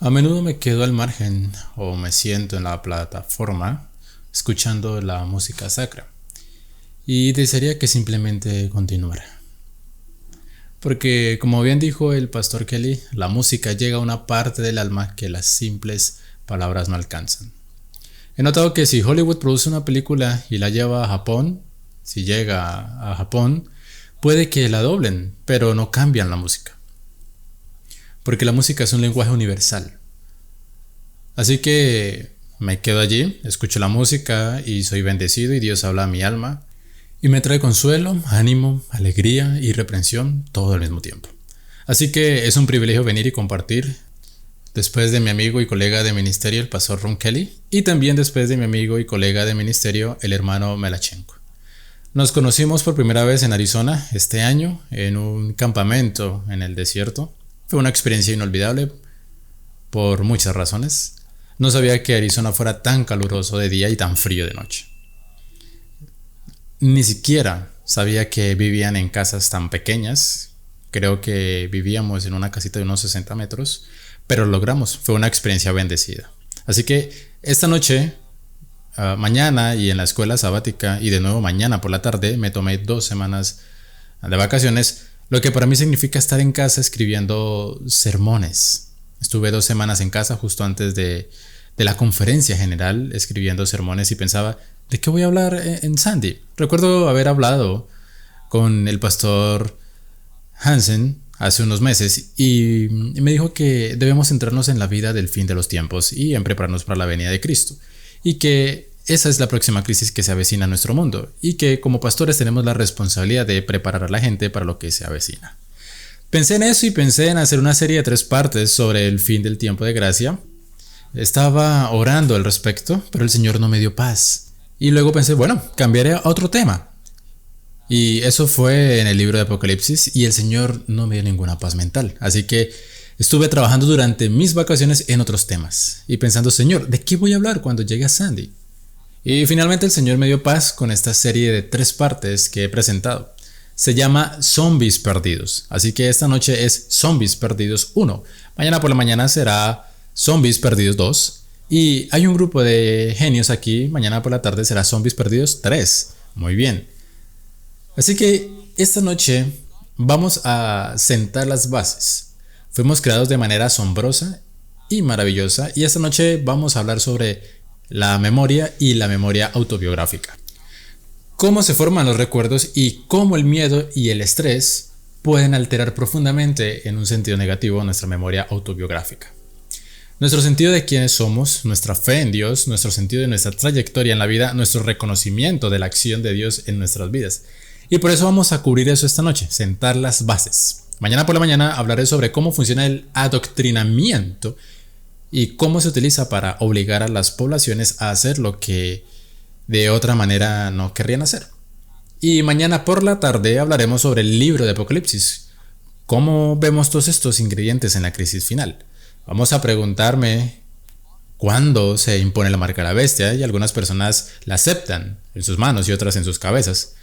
A menudo me quedo al margen o me siento en la plataforma escuchando la música sacra y desearía que simplemente continuara. Porque, como bien dijo el pastor Kelly, la música llega a una parte del alma que las simples palabras no alcanzan. He notado que si Hollywood produce una película y la lleva a Japón, si llega a Japón, puede que la doblen, pero no cambian la música. Porque la música es un lenguaje universal. Así que me quedo allí, escucho la música y soy bendecido y Dios habla a mi alma y me trae consuelo, ánimo, alegría y reprensión todo al mismo tiempo. Así que es un privilegio venir y compartir después de mi amigo y colega de ministerio el pastor Ron Kelly y también después de mi amigo y colega de ministerio el hermano Melachenko. Nos conocimos por primera vez en Arizona este año en un campamento en el desierto. Fue una experiencia inolvidable por muchas razones. No sabía que Arizona fuera tan caluroso de día y tan frío de noche. Ni siquiera sabía que vivían en casas tan pequeñas. Creo que vivíamos en una casita de unos 60 metros, pero lo logramos. Fue una experiencia bendecida. Así que esta noche, mañana y en la escuela sabática y de nuevo mañana por la tarde me tomé 2 semanas de vacaciones, lo que para mí significa estar en casa escribiendo sermones. Estuve 2 semanas en casa justo antes de la conferencia general escribiendo sermones y pensaba, ¿de qué voy a hablar en Sandy? Recuerdo haber hablado con el pastor Hansen hace unos meses y me dijo que debemos centrarnos en la vida del fin de los tiempos y en prepararnos para la venida de Cristo y que esa es la próxima crisis que se avecina a nuestro mundo y que como pastores tenemos la responsabilidad de preparar a la gente para lo que se avecina. Pensé en eso y pensé en hacer una serie de 3 partes sobre el fin del tiempo de gracia. Estaba orando al respecto, pero el Señor no me dio paz. Y luego pensé, bueno, cambiaré a otro tema. Y eso fue en el libro de Apocalipsis y el Señor no me dio ninguna paz mental. Así que estuve trabajando durante mis vacaciones en otros temas y pensando, Señor, ¿de qué voy a hablar cuando llegue a Sandy? Y finalmente el Señor me dio paz con esta serie de 3 partes que he presentado. Se llama Zombies Perdidos, así que esta noche es Zombies Perdidos 1. Mañana por la mañana será Zombies Perdidos 2. Y hay un grupo de genios aquí, mañana por la tarde será Zombies Perdidos 3. Muy bien. Así que esta noche vamos a sentar las bases. Fuimos creados de manera asombrosa y maravillosa y esta noche vamos a hablar sobre la memoria y la memoria autobiográfica. Cómo se forman los recuerdos y cómo el miedo y el estrés pueden alterar profundamente en un sentido negativo nuestra memoria autobiográfica. Nuestro sentido de quiénes somos, nuestra fe en Dios, nuestro sentido de nuestra trayectoria en la vida, nuestro reconocimiento de la acción de Dios en nuestras vidas. Y por eso vamos a cubrir eso esta noche, sentar las bases. Mañana por la mañana hablaré sobre cómo funciona el adoctrinamiento y cómo se utiliza para obligar a las poblaciones a hacer lo que de otra manera no querrían hacer. Y mañana por la tarde hablaremos sobre el libro de Apocalipsis. ¿Cómo vemos todos estos ingredientes en la crisis final? Vamos a preguntarme cuándo se impone la marca de la bestia y algunas personas la aceptan en sus manos y otras en sus cabezas.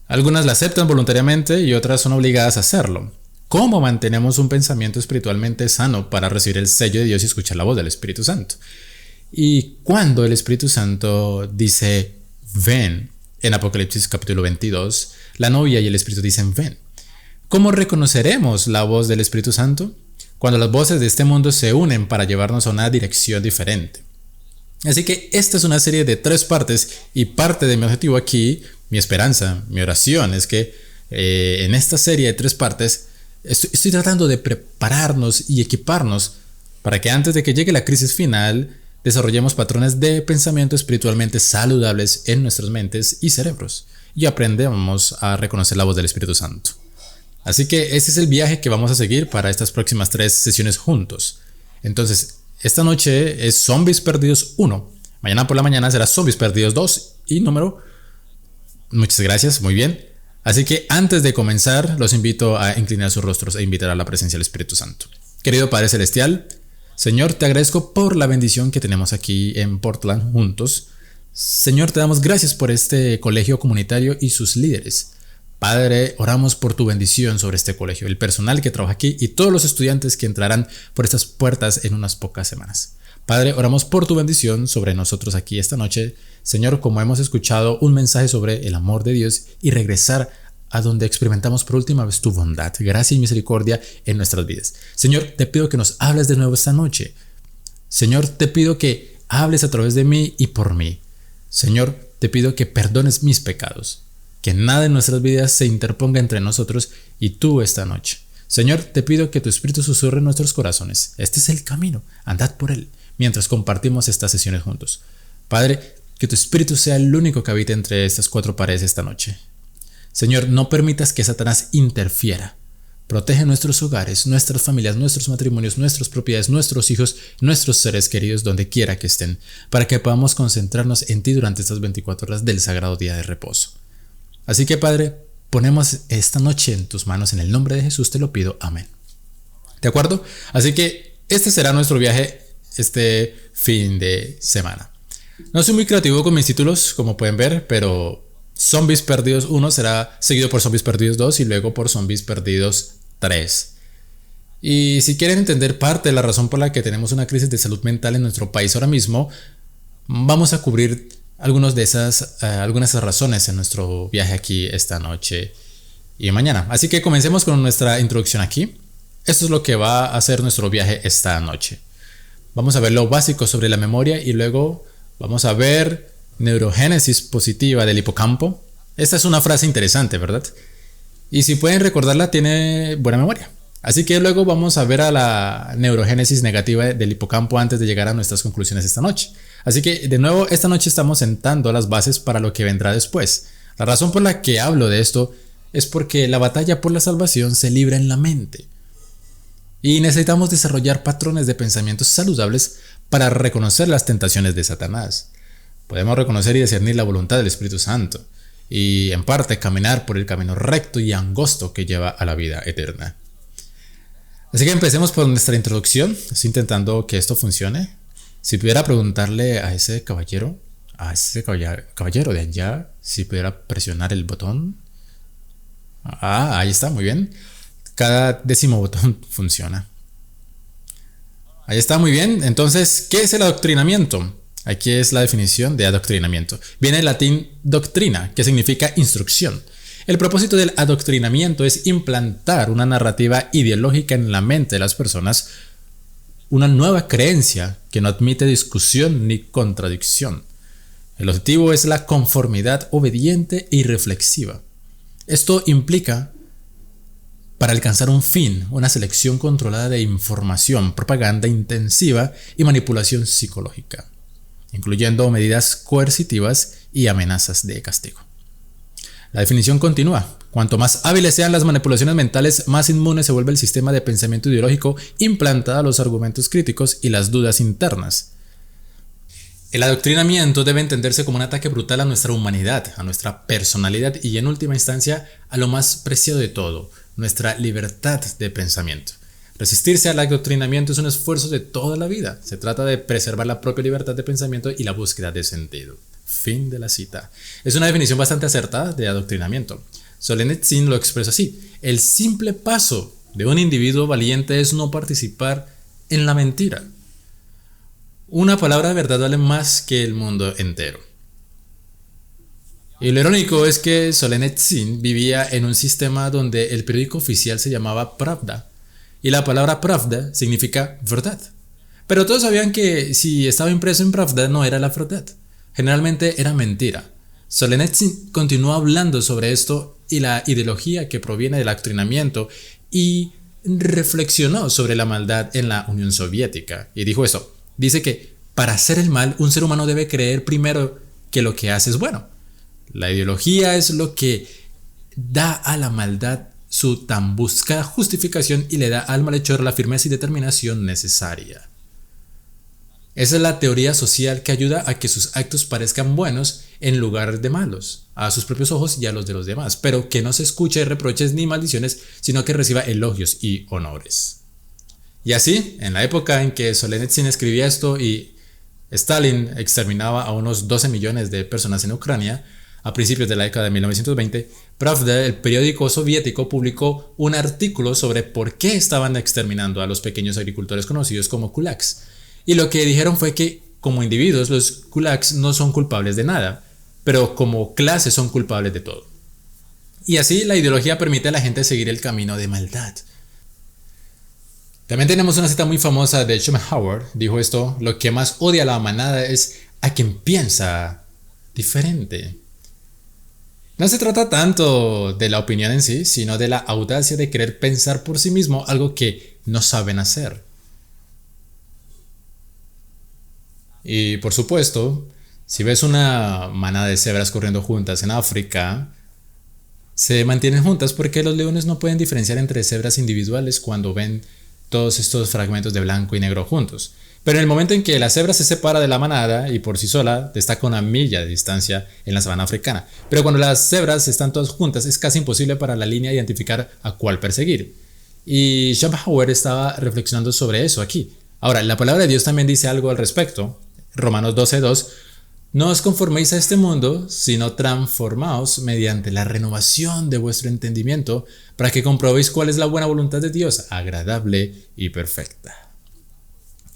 Algunas la aceptan voluntariamente y otras son obligadas a hacerlo. ¿Cómo mantenemos un pensamiento espiritualmente sano para recibir el sello de Dios y escuchar la voz del Espíritu Santo? Y cuando el Espíritu Santo dice ven en Apocalipsis capítulo 22, la novia y el Espíritu dicen ven. ¿Cómo reconoceremos la voz del Espíritu Santo? Cuando las voces de este mundo se unen para llevarnos a una dirección diferente. Así que esta es una serie de 3 partes y parte de mi objetivo aquí, mi esperanza, mi oración es que en esta serie de 3 partes estoy tratando de prepararnos y equiparnos para que antes de que llegue la crisis final desarrollemos patrones de pensamiento espiritualmente saludables en nuestras mentes y cerebros y aprendamos a reconocer la voz del Espíritu Santo. Así que ese es el viaje que vamos a seguir para estas próximas 3 sesiones juntos. Entonces, esta noche es Zombies Perdidos 1. Mañana por la mañana será Zombies Perdidos 2 y número. Muchas gracias, muy bien. Así que antes de comenzar, los invito a inclinar sus rostros e invitar a la presencia del Espíritu Santo. Querido Padre Celestial, Señor, te agradezco por la bendición que tenemos aquí en Portland juntos. Señor, te damos gracias por este colegio comunitario y sus líderes. Padre, oramos por tu bendición sobre este colegio, el personal que trabaja aquí y todos los estudiantes que entrarán por estas puertas en unas pocas semanas. Padre, oramos por tu bendición sobre nosotros aquí esta noche. Señor, como hemos escuchado un mensaje sobre el amor de Dios y regresar a donde experimentamos por última vez tu bondad, gracia y misericordia en nuestras vidas. Señor, te pido que nos hables de nuevo esta noche. Señor, te pido que hables a través de mí y por mí. Señor, te pido que perdones mis pecados, que nada en nuestras vidas se interponga entre nosotros y tú esta noche. Señor, te pido que tu Espíritu susurre en nuestros corazones. Este es el camino, andad por él, mientras compartimos estas sesiones juntos. Padre, que tu Espíritu sea el único que habite entre estas cuatro paredes esta noche. Señor, no permitas que Satanás interfiera. Protege nuestros hogares, nuestras familias, nuestros matrimonios, nuestras propiedades, nuestros hijos, nuestros seres queridos donde quiera que estén, para que podamos concentrarnos en ti durante estas 24 horas del sagrado día de reposo. Así que, Padre, ponemos esta noche en tus manos, en el nombre de Jesús te lo pido, amén. ¿De acuerdo? Así que este será nuestro viaje este fin de semana. No soy muy creativo con mis títulos, como pueden ver, pero Zombies Perdidos 1 será seguido por Zombies Perdidos 2 y luego por Zombies Perdidos 3. Y si quieren entender parte de la razón por la que tenemos una crisis de salud mental en nuestro país ahora mismo, vamos a cubrir algunas de esas razones en nuestro viaje aquí esta noche y mañana. Así que comencemos con nuestra introducción aquí. Esto es lo que va a ser nuestro viaje esta noche. Vamos a ver lo básico sobre la memoria y luego vamos a ver neurogénesis positiva del hipocampo. Esta es una frase interesante, ¿verdad? Y si pueden recordarla, tiene buena memoria. Así que luego vamos a ver a la neurogénesis negativa del hipocampo antes de llegar a nuestras conclusiones esta noche. Así que de nuevo esta noche estamos sentando las bases para lo que vendrá después. La razón por la que hablo de esto es porque la batalla por la salvación se libra en la mente. Y necesitamos desarrollar patrones de pensamientos saludables para reconocer las tentaciones de Satanás. Podemos reconocer y discernir la voluntad del Espíritu Santo y en parte caminar por el camino recto y angosto que lleva a la vida eterna. Así que empecemos por nuestra introducción, así intentando que esto funcione. Si pudiera preguntarle a ese caballero de allá, si pudiera presionar el botón. Ahí está, muy bien. Cada décimo botón funciona. Ahí está, muy bien. Entonces, ¿qué es el adoctrinamiento? Aquí es la definición de adoctrinamiento. Viene del latín doctrina, que significa instrucción. El propósito del adoctrinamiento es implantar una narrativa ideológica en la mente de las personas, una nueva creencia que no admite discusión ni contradicción. El objetivo es la conformidad obediente y reflexiva. Esto implica, para alcanzar un fin, una selección controlada de información, propaganda intensiva y manipulación psicológica, incluyendo medidas coercitivas y amenazas de castigo. La definición continúa. Cuanto más hábiles sean las manipulaciones mentales, más inmune se vuelve el sistema de pensamiento ideológico implantado a los argumentos críticos y las dudas internas. El adoctrinamiento debe entenderse como un ataque brutal a nuestra humanidad, a nuestra personalidad y en última instancia a lo más preciado de todo, nuestra libertad de pensamiento. Resistirse al adoctrinamiento es un esfuerzo de toda la vida. Se trata de preservar la propia libertad de pensamiento y la búsqueda de sentido. Fin de la cita. Es una definición bastante acertada de adoctrinamiento. Solzhenitsyn lo expresa así: el simple paso de un individuo valiente es no participar en la mentira. Una palabra de verdad vale más que el mundo entero. Y lo irónico es que Solzhenitsyn vivía en un sistema donde el periódico oficial se llamaba Pravda y la palabra Pravda significa verdad. Pero todos sabían que si estaba impreso en Pravda no era la verdad. Generalmente era mentira. Solzhenitsyn continuó hablando sobre esto y la ideología que proviene del adoctrinamiento y reflexionó sobre la maldad en la Unión Soviética. Y dijo eso. Dice que para hacer el mal, un ser humano debe creer primero que lo que hace es bueno. La ideología es lo que da a la maldad su tan buscada justificación y le da al malhechor la firmeza y determinación necesaria. Esa es la teoría social que ayuda a que sus actos parezcan buenos en lugar de malos, a sus propios ojos y a los de los demás, pero que no se escuche reproches ni maldiciones, sino que reciba elogios y honores. Y así, en la época en que Solzhenitsyn escribía esto y Stalin exterminaba a unos 12 millones de personas en Ucrania, a principios de la década de 1920, Pravda, el periódico soviético, publicó un artículo sobre por qué estaban exterminando a los pequeños agricultores conocidos como kulaks. Y lo que dijeron fue que como individuos los kulaks no son culpables de nada, pero como clase son culpables de todo. Y así la ideología permite a la gente seguir el camino de maldad. También tenemos una cita muy famosa de Schopenhauer, dijo esto: lo que más odia a la manada es a quien piensa diferente. No se trata tanto de la opinión en sí, sino de la audacia de querer pensar por sí mismo algo que no saben hacer. Y por supuesto, si ves una manada de cebras corriendo juntas en África, se mantienen juntas porque los leones no pueden diferenciar entre cebras individuales cuando ven todos estos fragmentos de blanco y negro juntos. Pero en el momento en que la cebra se separa de la manada y por sí sola destaca una milla de distancia en la sabana africana. Pero cuando las cebras están todas juntas es casi imposible para la línea identificar a cuál perseguir. Y Schopenhauer estaba reflexionando sobre eso aquí. Ahora, la palabra de Dios también dice algo al respecto. Romanos 12:2: no os conforméis a este mundo, sino transformaos mediante la renovación de vuestro entendimiento, para que comprobéis cuál es la buena voluntad de Dios, agradable y perfecta.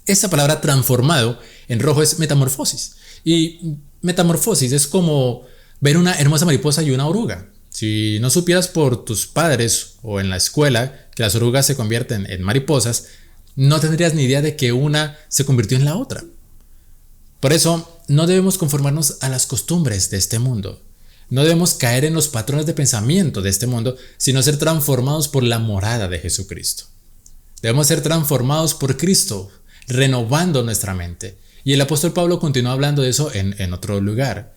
Esta palabra transformado en rojo es metamorfosis. Y metamorfosis es como ver una hermosa mariposa y una oruga. Si no supieras por tus padres o en la escuela que las orugas se convierten en mariposas, no tendrías ni idea de que una se convirtió en la otra. Por eso, no debemos conformarnos a las costumbres de este mundo. No debemos caer en los patrones de pensamiento de este mundo, sino ser transformados por la morada de Jesucristo. Debemos ser transformados por Cristo, renovando nuestra mente. Y el apóstol Pablo continúa hablando de eso en otro lugar.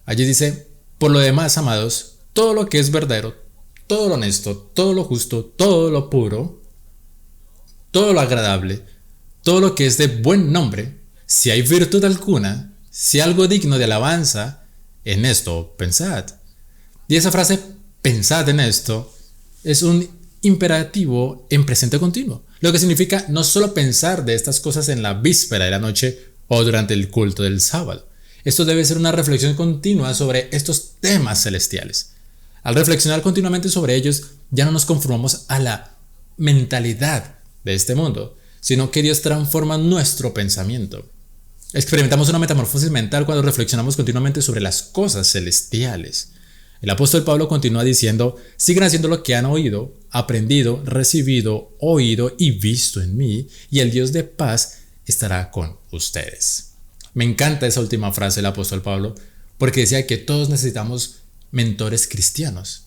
Allí dice: por lo demás, amados, todo lo que es verdadero, todo lo honesto, todo lo justo, todo lo puro, todo lo agradable, todo lo que es de buen nombre, si hay virtud alguna, si algo digno de alabanza, en esto pensad. Y esa frase, pensad en esto, es un imperativo en presente continuo, lo que significa no solo pensar de estas cosas en la víspera de la noche o durante el culto del sábado. Esto debe ser una reflexión continua sobre estos temas celestiales. Al reflexionar continuamente sobre ellos, ya no nos conformamos a la mentalidad de este mundo, sino que Dios transforma nuestro pensamiento. Experimentamos una metamorfosis mental cuando reflexionamos continuamente sobre las cosas celestiales. El apóstol Pablo continúa diciendo: sigan haciendo lo que han oído, aprendido, recibido, oído y visto en mí, y el Dios de paz estará con ustedes. Me encanta esa última frase del apóstol Pablo, porque decía que todos necesitamos mentores cristianos.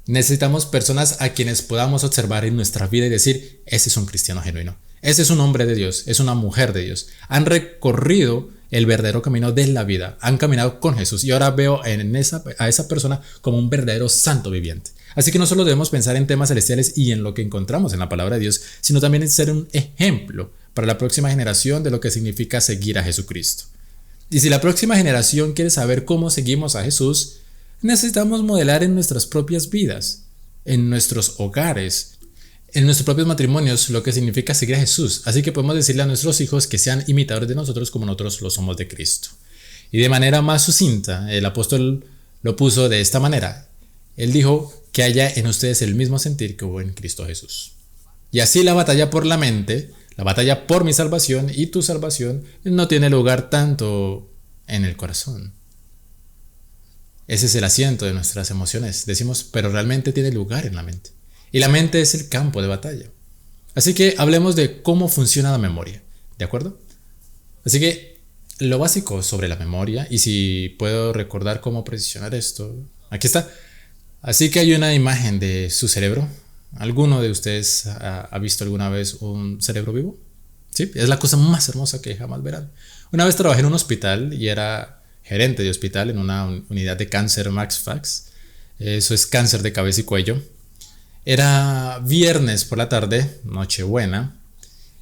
Necesitamos personas a quienes podamos observar en nuestra vida y decir: ese es un cristiano genuino. Ese es un hombre de Dios, es una mujer de Dios. Han recorrido el verdadero camino de la vida, han caminado con Jesús y ahora veo a esa persona como un verdadero santo viviente. Así que no solo debemos pensar en temas celestiales y en lo que encontramos en la palabra de Dios, sino también en ser un ejemplo para la próxima generación de lo que significa seguir a Jesucristo. Y si la próxima generación quiere saber cómo seguimos a Jesús, necesitamos modelar en nuestras propias vidas, en nuestros hogares, en nuestros propios matrimonios, lo que significa seguir a Jesús. Así que podemos decirle a nuestros hijos que sean imitadores de nosotros como nosotros lo somos de Cristo. Y de manera más sucinta, el apóstol lo puso de esta manera. Él dijo: que haya en ustedes el mismo sentir que hubo en Cristo Jesús. Y así la batalla por la mente, la batalla por mi salvación y tu salvación, no tiene lugar tanto en el corazón. Ese es el asiento de nuestras emociones. Decimos, pero realmente tiene lugar en la mente. Y la mente es el campo de batalla. Así que hablemos de cómo funciona la memoria, ¿de acuerdo? Así que lo básico sobre la memoria, y si puedo recordar cómo precisionar esto, aquí está. Así que hay una imagen de su cerebro. ¿Alguno de ustedes ha visto alguna vez un cerebro vivo? Sí, es la cosa más hermosa que jamás verán. Una vez trabajé en un hospital y era gerente de hospital en una unidad de cáncer MaxFax. Eso es cáncer de cabeza y cuello. Era viernes por la tarde, Nochebuena,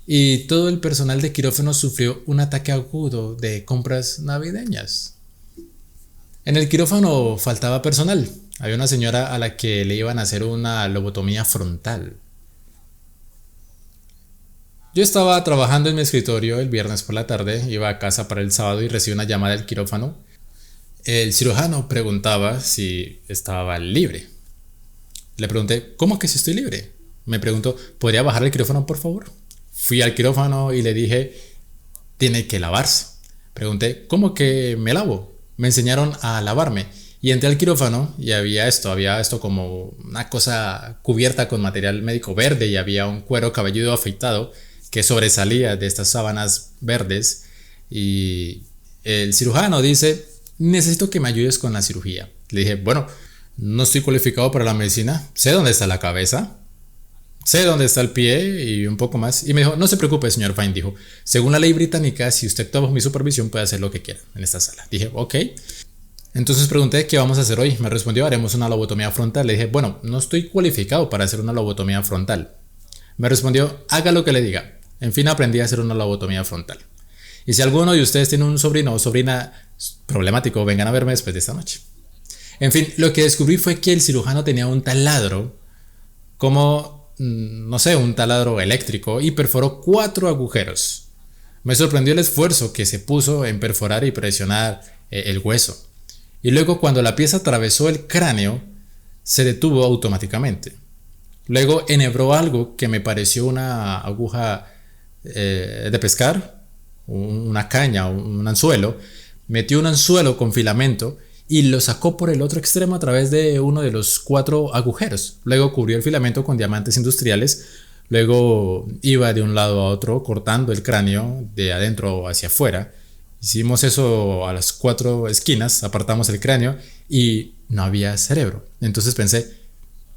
y todo el personal de quirófano sufrió un ataque agudo de compras navideñas. En el quirófano faltaba personal. Había una señora a la que le iban a hacer una lobotomía frontal. Yo estaba trabajando en mi escritorio el viernes por la tarde, iba a casa para el sábado y recibí una llamada del quirófano. El cirujano preguntaba si estaba libre. Le pregunté, ¿cómo que si estoy libre? Me preguntó, ¿podría bajar el quirófano por favor? Fui al quirófano y le dije, tiene que lavarse. Pregunté, ¿cómo que me lavo? Me enseñaron a lavarme y entré al quirófano y había esto como una cosa cubierta con material médico verde y había un cuero cabelludo afeitado que sobresalía de estas sábanas verdes y el cirujano dice, necesito que me ayudes con la cirugía. Le dije, bueno, no estoy cualificado para la medicina, sé dónde está la cabeza, sé dónde está el pie y un poco más. Y me dijo, no se preocupe, señor Fine, dijo, según la ley británica, si usted actúa bajo mi supervisión puede hacer lo que quiera en esta sala. Dije, ok. Entonces pregunté, ¿qué vamos a hacer hoy? Me respondió, haremos una lobotomía frontal. Le dije, bueno, no estoy cualificado para hacer una lobotomía frontal. Me respondió, haga lo que le diga. En fin, aprendí a hacer una lobotomía frontal. Y si alguno de ustedes tiene un sobrino o sobrina problemático, vengan a verme después de esta noche. En fin, lo que descubrí fue que el cirujano tenía un taladro, como, no sé, un taladro eléctrico, y perforó 4 agujeros. Me sorprendió el esfuerzo que se puso en perforar y presionar el hueso. Y luego, cuando la pieza atravesó el cráneo, se detuvo automáticamente. Luego enhebró algo que me pareció una aguja de pescar, una caña, un anzuelo. Metió un anzuelo con filamento y lo sacó por el otro extremo a través de uno de los 4 agujeros. Luego cubrió el filamento con diamantes industriales. Luego iba de un lado a otro cortando el cráneo de adentro hacia afuera. Hicimos eso a las 4 esquinas, apartamos el cráneo y no había cerebro. Entonces pensé,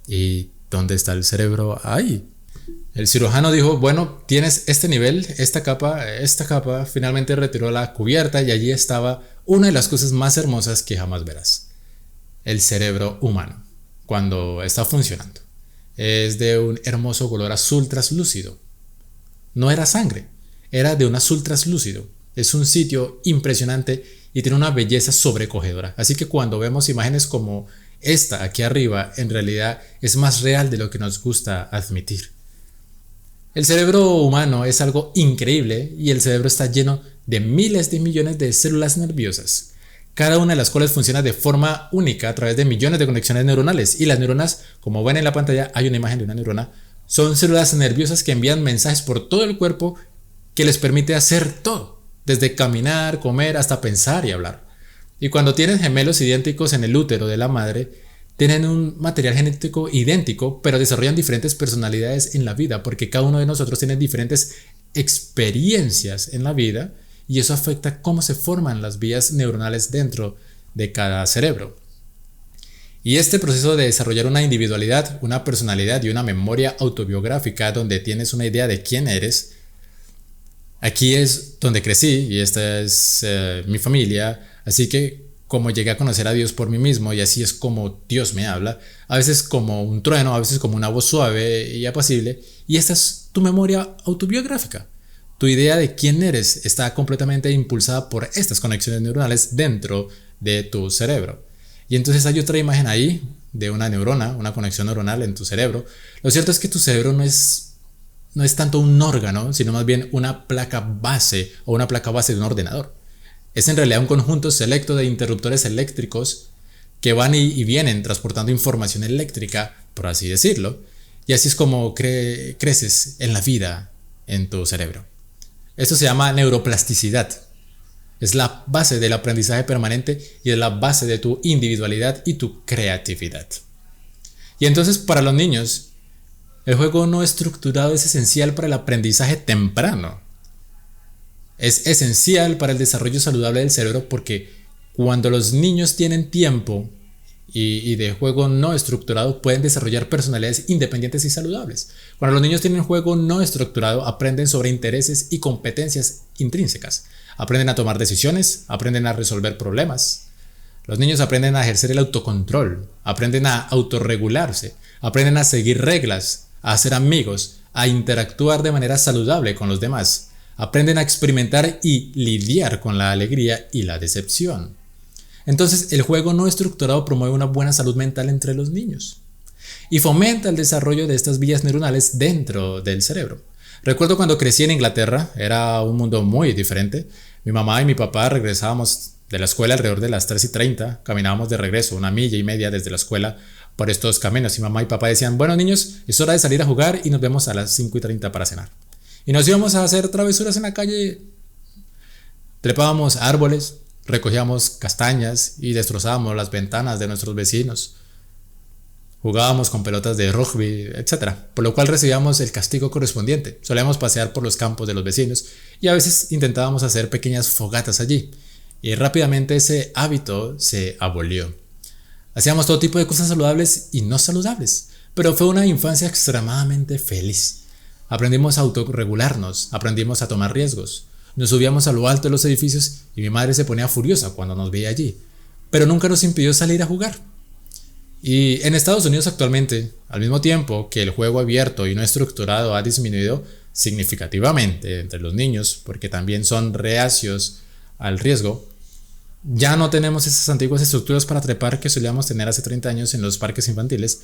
¿y dónde está el cerebro ahí? El cirujano dijo, bueno, tienes este nivel, esta capa, finalmente retiró la cubierta y allí estaba una de las cosas más hermosas que jamás verás. El cerebro humano, cuando está funcionando. Es de un hermoso color azul traslúcido. No era sangre, era de un azul traslúcido. Es un sitio impresionante y tiene una belleza sobrecogedora. Así que cuando vemos imágenes como esta aquí arriba, en realidad es más real de lo que nos gusta admitir. El cerebro humano es algo increíble y el cerebro está lleno de miles de millones de células nerviosas, cada una de las cuales funciona de forma única a través de millones de conexiones neuronales. Y las neuronas, como ven en la pantalla, hay una imagen de una neurona, son células nerviosas que envían mensajes por todo el cuerpo que les permite hacer todo, desde caminar, comer, hasta pensar y hablar. Y cuando tienen gemelos idénticos en el útero de la madre, tienen un material genético idéntico, pero desarrollan diferentes personalidades en la vida, porque cada uno de nosotros tiene diferentes experiencias en la vida y eso afecta cómo se forman las vías neuronales dentro de cada cerebro. Y este proceso de desarrollar una individualidad, una personalidad y una memoria autobiográfica donde tienes una idea de quién eres, aquí es donde crecí y esta es mi familia, así que como llegué a conocer a Dios por mí mismo y así es como Dios me habla, a veces como un trueno, a veces como una voz suave y apacible, y esta es tu memoria autobiográfica. Tu idea de quién eres está completamente impulsada por estas conexiones neuronales dentro de tu cerebro. Y entonces hay otra imagen ahí de una neurona, una conexión neuronal en tu cerebro. Lo cierto es que tu cerebro no es tanto un órgano, sino más bien una placa base o una placa base de un ordenador. Es en realidad un conjunto selecto de interruptores eléctricos que van y vienen transportando información eléctrica, por así decirlo, y así es como creces en la vida en tu cerebro. Esto se llama neuroplasticidad. Es la base del aprendizaje permanente y es la base de tu individualidad y tu creatividad. Y entonces para los niños, el juego no estructurado es esencial para el aprendizaje temprano. Es esencial para el desarrollo saludable del cerebro porque cuando los niños tienen tiempo y de juego no estructurado pueden desarrollar personalidades independientes y saludables. Cuando los niños tienen juego no estructurado aprenden sobre intereses y competencias intrínsecas. Aprenden a tomar decisiones, aprenden a resolver problemas. Los niños aprenden a ejercer el autocontrol, aprenden a autorregularse, aprenden a seguir reglas, a hacer amigos, a interactuar de manera saludable con los demás. Aprenden a experimentar y lidiar con la alegría y la decepción. Entonces, el juego no estructurado promueve una buena salud mental entre los niños y fomenta el desarrollo de estas vías neuronales dentro del cerebro. Recuerdo cuando crecí en Inglaterra, era un mundo muy diferente. Mi mamá y mi papá regresábamos de la escuela alrededor de las 3:30, caminábamos de regreso 1 1/2 milla desde la escuela por estos caminos y mamá y papá decían, bueno niños, es hora de salir a jugar y nos vemos a las 5:30 para cenar. Y nos íbamos a hacer travesuras en la calle, trepábamos árboles, recogíamos castañas y destrozábamos las ventanas de nuestros vecinos. Jugábamos con pelotas de rugby, etcétera, por lo cual recibíamos el castigo correspondiente. Solíamos pasear por los campos de los vecinos y a veces intentábamos hacer pequeñas fogatas allí. Y rápidamente ese hábito se abolió. Hacíamos todo tipo de cosas saludables y no saludables, pero fue una infancia extremadamente feliz. Aprendimos a autorregularnos, aprendimos a tomar riesgos. Nos subíamos a lo alto de los edificios y mi madre se ponía furiosa cuando nos veía allí, pero nunca nos impidió salir a jugar. Y en Estados Unidos actualmente, al mismo tiempo que el juego abierto y no estructurado ha disminuido significativamente entre los niños, porque también son reacios al riesgo, ya no tenemos esas antiguas estructuras para trepar que solíamos tener hace 30 años en los parques infantiles.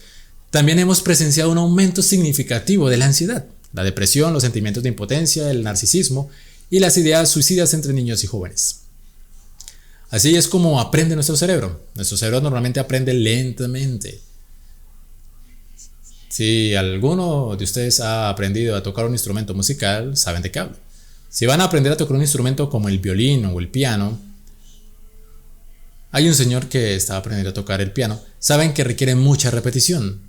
También hemos presenciado un aumento significativo de la ansiedad, la depresión, los sentimientos de impotencia, el narcisismo y las ideas suicidas entre niños y jóvenes. Así es como aprende nuestro cerebro. Nuestro cerebro normalmente aprende lentamente. Si alguno de ustedes ha aprendido a tocar un instrumento musical, saben de qué hablo. Si van a aprender a tocar un instrumento como el violín o el piano, hay un señor que está aprendiendo a tocar el piano, saben que requiere mucha repetición.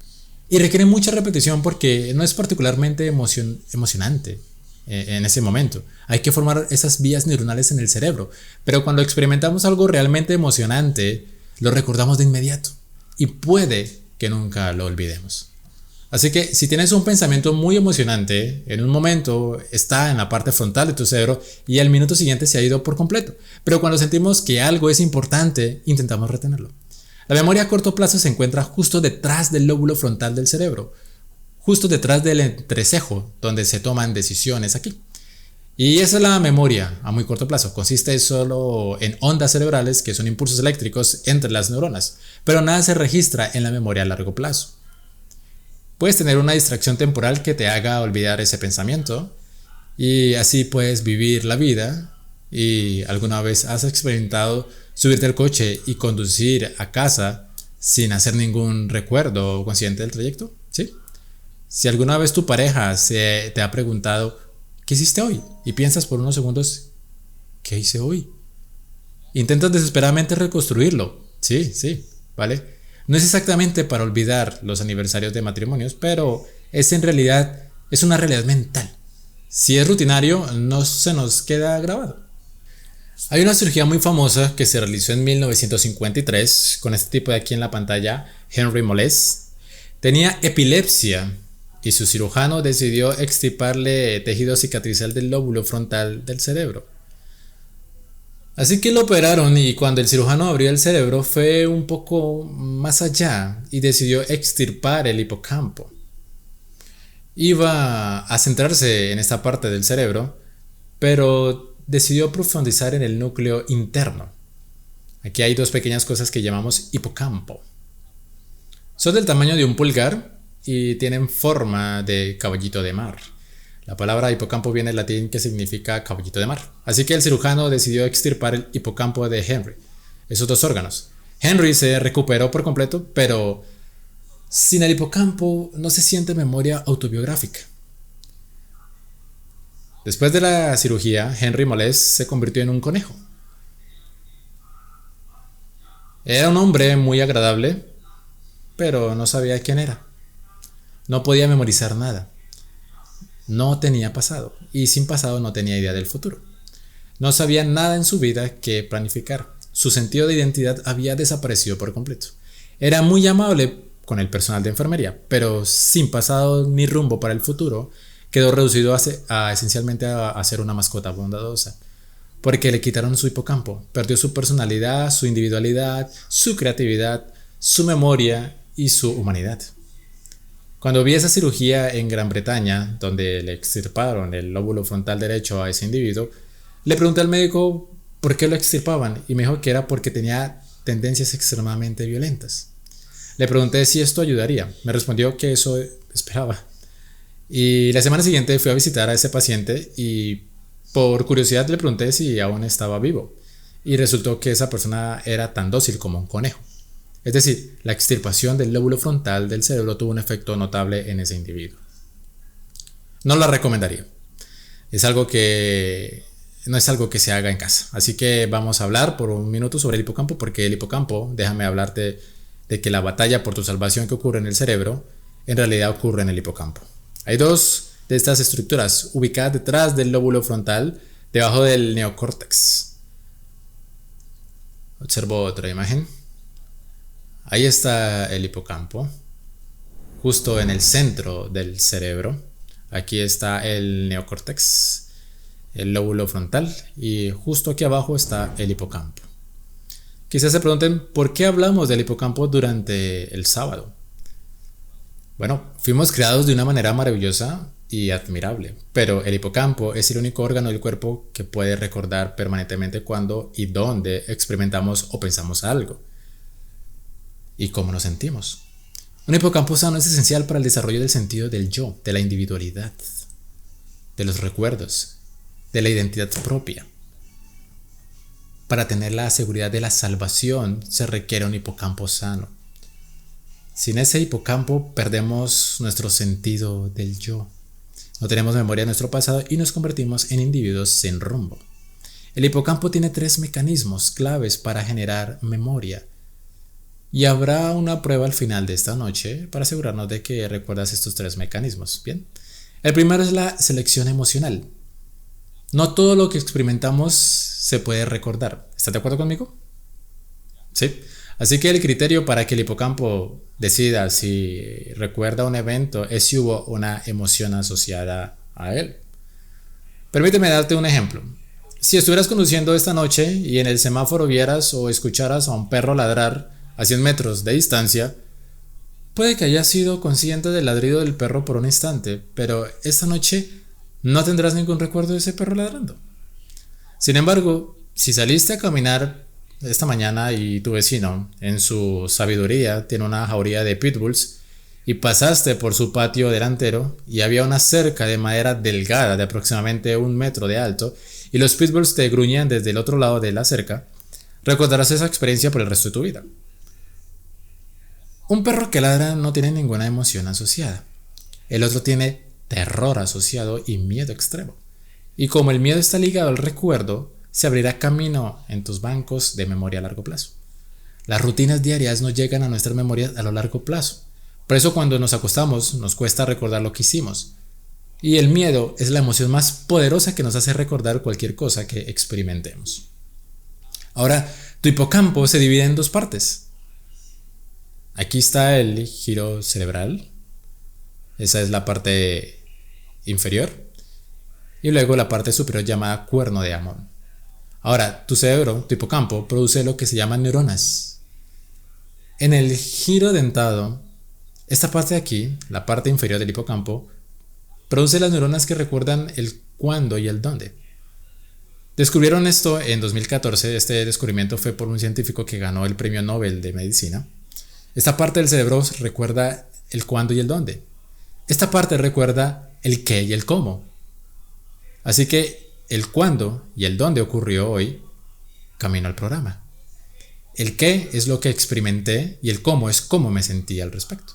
Y requiere mucha repetición porque no es particularmente emocionante en ese momento. Hay que formar esas vías neuronales en el cerebro. Pero cuando experimentamos algo realmente emocionante, lo recordamos de inmediato. Y puede que nunca lo olvidemos. Así que si tienes un pensamiento muy emocionante, en un momento está en la parte frontal de tu cerebro y al minuto siguiente se ha ido por completo. Pero cuando sentimos que algo es importante, intentamos retenerlo. La memoria a corto plazo se encuentra justo detrás del lóbulo frontal del cerebro, justo detrás del entrecejo, donde se toman decisiones aquí. Y esa es la memoria a muy corto plazo. Consiste solo en ondas cerebrales, que son impulsos eléctricos entre las neuronas, pero nada se registra en la memoria a largo plazo. Puedes tener una distracción temporal que te haga olvidar ese pensamiento y así puedes vivir la vida. ¿Y alguna vez has experimentado subirte al coche y conducir a casa sin hacer ningún recuerdo consciente del trayecto? ¿Sí? Si alguna vez tu pareja te ha preguntado ¿qué hiciste hoy? Y piensas por unos segundos ¿qué hice hoy? Intentas desesperadamente reconstruirlo. Sí, ¿vale? No es exactamente para olvidar los aniversarios de matrimonios, pero es una realidad mental. Si es rutinario, no se nos queda grabado. Hay una cirugía muy famosa que se realizó en 1953 con este tipo de aquí en la pantalla, Henry Moles. Tenía epilepsia y su cirujano decidió extirparle tejido cicatrizal del lóbulo frontal del cerebro. Así que lo operaron y cuando el cirujano abrió el cerebro fue un poco más allá y decidió extirpar el hipocampo. Iba a centrarse en esta parte del cerebro, pero decidió profundizar en el núcleo interno. Aquí hay dos pequeñas cosas que llamamos hipocampo. Son del tamaño de un pulgar y tienen forma de caballito de mar. La palabra hipocampo viene del latín que significa caballito de mar. Así que el cirujano decidió extirpar el hipocampo de Henry, esos dos órganos. Henry se recuperó por completo, pero sin el hipocampo no se siente memoria autobiográfica. Después de la cirugía, Henry Moles se convirtió en un conejo. Era un hombre muy agradable, pero no sabía quién era. No podía memorizar nada. No tenía pasado, y sin pasado no tenía idea del futuro. No sabía nada en su vida que planificar. Su sentido de identidad había desaparecido por completo. Era muy amable con el personal de enfermería, pero sin pasado ni rumbo para el futuro, quedó reducido esencialmente a ser una mascota bondadosa, porque le quitaron su hipocampo, perdió su personalidad, su individualidad, su creatividad, su memoria y su humanidad. Cuando vi esa cirugía en Gran Bretaña, donde le extirparon el lóbulo frontal derecho a ese individuo, le pregunté al médico por qué lo extirpaban y me dijo que era porque tenía tendencias extremadamente violentas. Le pregunté si esto ayudaría. Me respondió que eso esperaba. Y la semana siguiente fui a visitar a ese paciente y por curiosidad le pregunté si aún estaba vivo. Y resultó que esa persona era tan dócil como un conejo. Es decir, la extirpación del lóbulo frontal del cerebro tuvo un efecto notable en ese individuo. No la recomendaría. No es algo que se haga en casa. Así que vamos a hablar por un minuto sobre el hipocampo, porque el hipocampo, déjame hablarte de que la batalla por tu salvación que ocurre en el cerebro, en realidad ocurre en el hipocampo. Hay dos de estas estructuras ubicadas detrás del lóbulo frontal, debajo del neocórtex. Observo otra imagen. Ahí está el hipocampo, justo en el centro del cerebro. Aquí está el neocórtex, el lóbulo frontal, y justo aquí abajo está el hipocampo. Quizás se pregunten por qué hablamos del hipocampo durante el sábado. Bueno, fuimos creados de una manera maravillosa y admirable, pero el hipocampo es el único órgano del cuerpo que puede recordar permanentemente cuándo y dónde experimentamos o pensamos algo y cómo nos sentimos. Un hipocampo sano es esencial para el desarrollo del sentido del yo, de la individualidad, de los recuerdos, de la identidad propia. Para tener la seguridad de la salvación se requiere un hipocampo sano. Sin ese hipocampo perdemos nuestro sentido del yo. No tenemos memoria de nuestro pasado y nos convertimos en individuos sin rumbo. El hipocampo tiene 3 mecanismos claves para generar memoria. Y habrá una prueba al final de esta noche para asegurarnos de que recuerdas estos 3 mecanismos. Bien. El primero es la selección emocional. No todo lo que experimentamos se puede recordar. ¿Estás de acuerdo conmigo? Sí. Así que el criterio para que el hipocampo decida si recuerda un evento es si hubo una emoción asociada a él. Permíteme darte un ejemplo. Si estuvieras conduciendo esta noche y en el semáforo vieras o escucharas a un perro ladrar a 100 metros de distancia, puede que hayas sido consciente del ladrido del perro por un instante, pero esta noche no tendrás ningún recuerdo de ese perro ladrando. Sin embargo, si saliste a caminar esta mañana y tu vecino, en su sabiduría, tiene una jauría de pitbulls y pasaste por su patio delantero y había una cerca de madera delgada de aproximadamente 1 metro de alto y los pitbulls te gruñían desde el otro lado de la cerca, recordarás esa experiencia por el resto de tu vida. Un perro que ladra no tiene ninguna emoción asociada. El otro tiene terror asociado y miedo extremo. Y como el miedo está ligado al recuerdo, se abrirá camino en tus bancos de memoria a largo plazo. Las rutinas diarias no llegan a nuestras memorias a lo largo plazo. Por eso cuando nos acostamos nos cuesta recordar lo que hicimos. Y el miedo es la emoción más poderosa que nos hace recordar cualquier cosa que experimentemos. Ahora, tu hipocampo se divide en 2 partes. Aquí está el giro cerebral. Esa es la parte inferior. Y luego la parte superior llamada cuerno de Amón. Ahora, tu cerebro, tu hipocampo, produce lo que se llaman neuronas. En el giro dentado, esta parte de aquí, la parte inferior del hipocampo, produce las neuronas que recuerdan el cuándo y el dónde. Descubrieron esto en 2014. Este descubrimiento fue por un científico que ganó el premio Nobel de Medicina. Esta parte del cerebro recuerda el cuándo y el dónde. Esta parte recuerda el qué y el cómo. Así que el cuándo y el dónde ocurrió hoy, camino al programa. El qué es lo que experimenté y el cómo es cómo me sentí al respecto.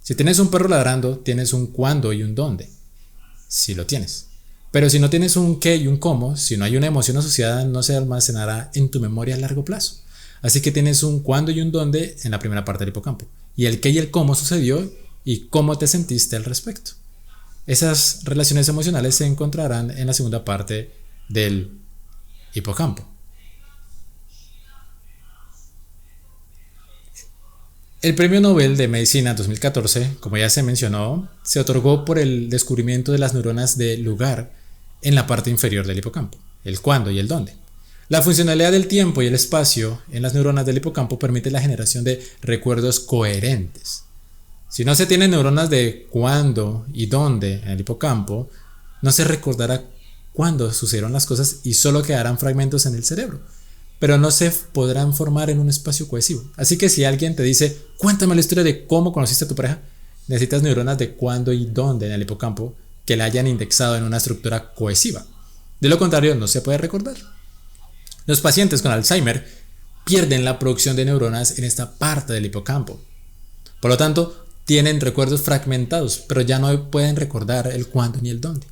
Si tienes un perro ladrando, tienes un cuándo y un dónde. Si lo tienes. Pero si no tienes un qué y un cómo, si no hay una emoción asociada, no se almacenará en tu memoria a largo plazo. Así que tienes un cuándo y un dónde en la primera parte del hipocampo. Y el qué y el cómo sucedió y cómo te sentiste al respecto. Esas relaciones emocionales se encontrarán en la segunda parte del hipocampo. El Premio Nobel de Medicina 2014, como ya se mencionó, se otorgó por el descubrimiento de las neuronas de lugar en la parte inferior del hipocampo, el cuándo y el dónde. La funcionalidad del tiempo y el espacio en las neuronas del hipocampo permite la generación de recuerdos coherentes. Si no se tienen neuronas de cuándo y dónde en el hipocampo, no se recordará cuándo sucedieron las cosas y solo quedarán fragmentos en el cerebro, pero no se podrán formar en un espacio cohesivo. Así que si alguien te dice, cuéntame la historia de cómo conociste a tu pareja, necesitas neuronas de cuándo y dónde en el hipocampo que la hayan indexado en una estructura cohesiva. De lo contrario, no se puede recordar. Los pacientes con Alzheimer pierden la producción de neuronas en esta parte del hipocampo. Por lo tanto, tienen recuerdos fragmentados, pero ya no pueden recordar el cuándo ni el dónde.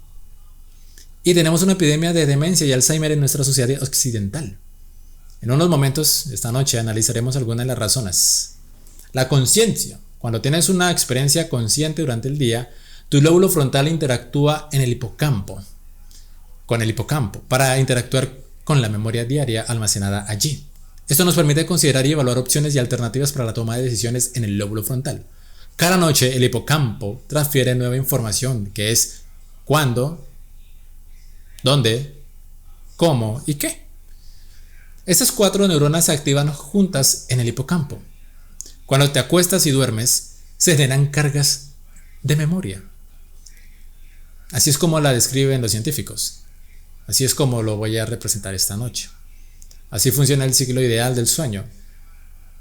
Y tenemos una epidemia de demencia y Alzheimer en nuestra sociedad occidental. En unos momentos, esta noche, analizaremos algunas de las razones. La conciencia. Cuando tienes una experiencia consciente durante el día, tu lóbulo frontal interactúa con el hipocampo, para interactuar con la memoria diaria almacenada allí. Esto nos permite considerar y evaluar opciones y alternativas para la toma de decisiones en el lóbulo frontal. Cada noche el hipocampo transfiere nueva información, que es cuándo, dónde, cómo y qué. Estas 4 neuronas se activan juntas en el hipocampo. Cuando te acuestas y duermes, se generan cargas de memoria. Así es como la describen los científicos. Así es como lo voy a representar esta noche. Así funciona el ciclo ideal del sueño.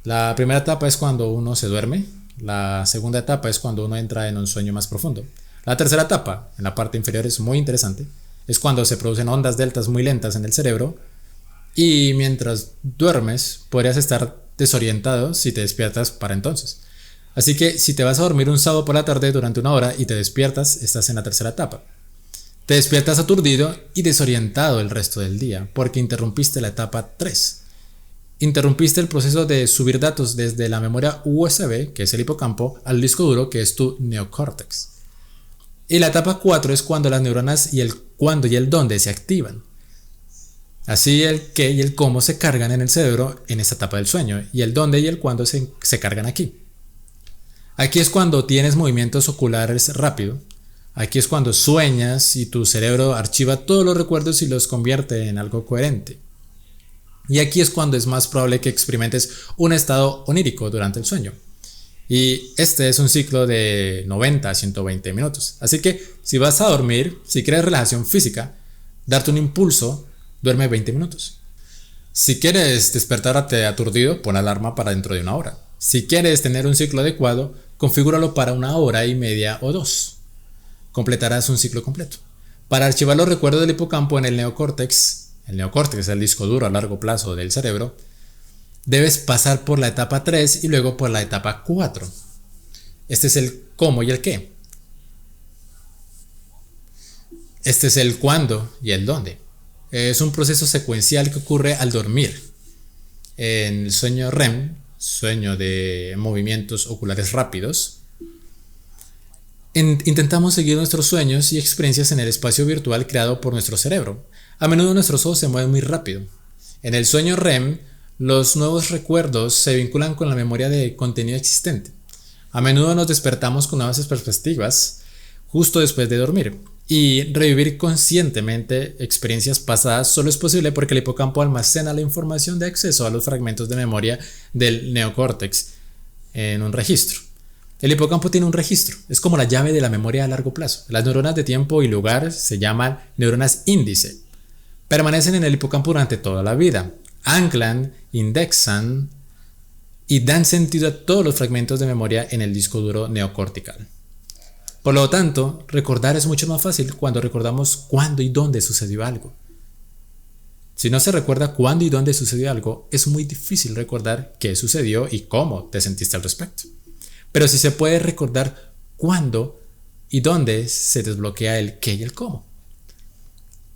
La primera etapa es cuando uno se duerme. La segunda etapa es cuando uno entra en un sueño más profundo. La tercera etapa, en la parte inferior, es muy interesante. Es cuando se producen ondas deltas muy lentas en el cerebro. Y mientras duermes, podrías estar desorientado si te despiertas para entonces. Así que si te vas a dormir un sábado por la tarde durante 1 hora y te despiertas, estás en la tercera etapa. Te despiertas aturdido y desorientado el resto del día, porque interrumpiste la etapa 3. Interrumpiste el proceso de subir datos desde la memoria USB, que es el hipocampo, al disco duro, que es tu neocórtex. Y la etapa 4 es cuando las neuronas y el cuándo y el dónde se activan. Así el qué y el cómo se cargan en el cerebro en esta etapa del sueño, y el dónde y el cuándo se cargan aquí. Aquí es cuando tienes movimientos oculares rápido. Aquí es cuando sueñas y tu cerebro archiva todos los recuerdos y los convierte en algo coherente. Y aquí es cuando es más probable que experimentes un estado onírico durante el sueño. Y este es un ciclo de 90 a 120 minutos. Así que si vas a dormir, si quieres relajación física, darte un impulso, duerme 20 minutos. Si quieres despertarte aturdido, pon alarma para dentro de 1 hora. Si quieres tener un ciclo adecuado, configúralo para 1 hora y media o 2. Completarás un ciclo completo. Para archivar los recuerdos del hipocampo en el neocórtex es el disco duro a largo plazo del cerebro, debes pasar por la etapa 3 y luego por la etapa 4. Este es el cómo y el qué. Este es el cuándo y el dónde. Es un proceso secuencial que ocurre al dormir. En el sueño REM, sueño de movimientos oculares rápidos, intentamos seguir nuestros sueños y experiencias en el espacio virtual creado por nuestro cerebro. A menudo nuestros ojos se mueven muy rápido. En el sueño REM, los nuevos recuerdos se vinculan con la memoria de contenido existente. A menudo nos despertamos con nuevas perspectivas justo después de dormir. Y revivir conscientemente experiencias pasadas solo es posible porque el hipocampo almacena la información de acceso a los fragmentos de memoria del neocórtex en un registro. El hipocampo tiene un registro, es como la llave de la memoria a largo plazo. Las neuronas de tiempo y lugar se llaman neuronas índice. Permanecen en el hipocampo durante toda la vida, anclan, indexan y dan sentido a todos los fragmentos de memoria en el disco duro neocortical. Por lo tanto, recordar es mucho más fácil cuando recordamos cuándo y dónde sucedió algo. Si no se recuerda cuándo y dónde sucedió algo, es muy difícil recordar qué sucedió y cómo te sentiste al respecto. Pero si se puede recordar cuándo y dónde, se desbloquea el qué y el cómo.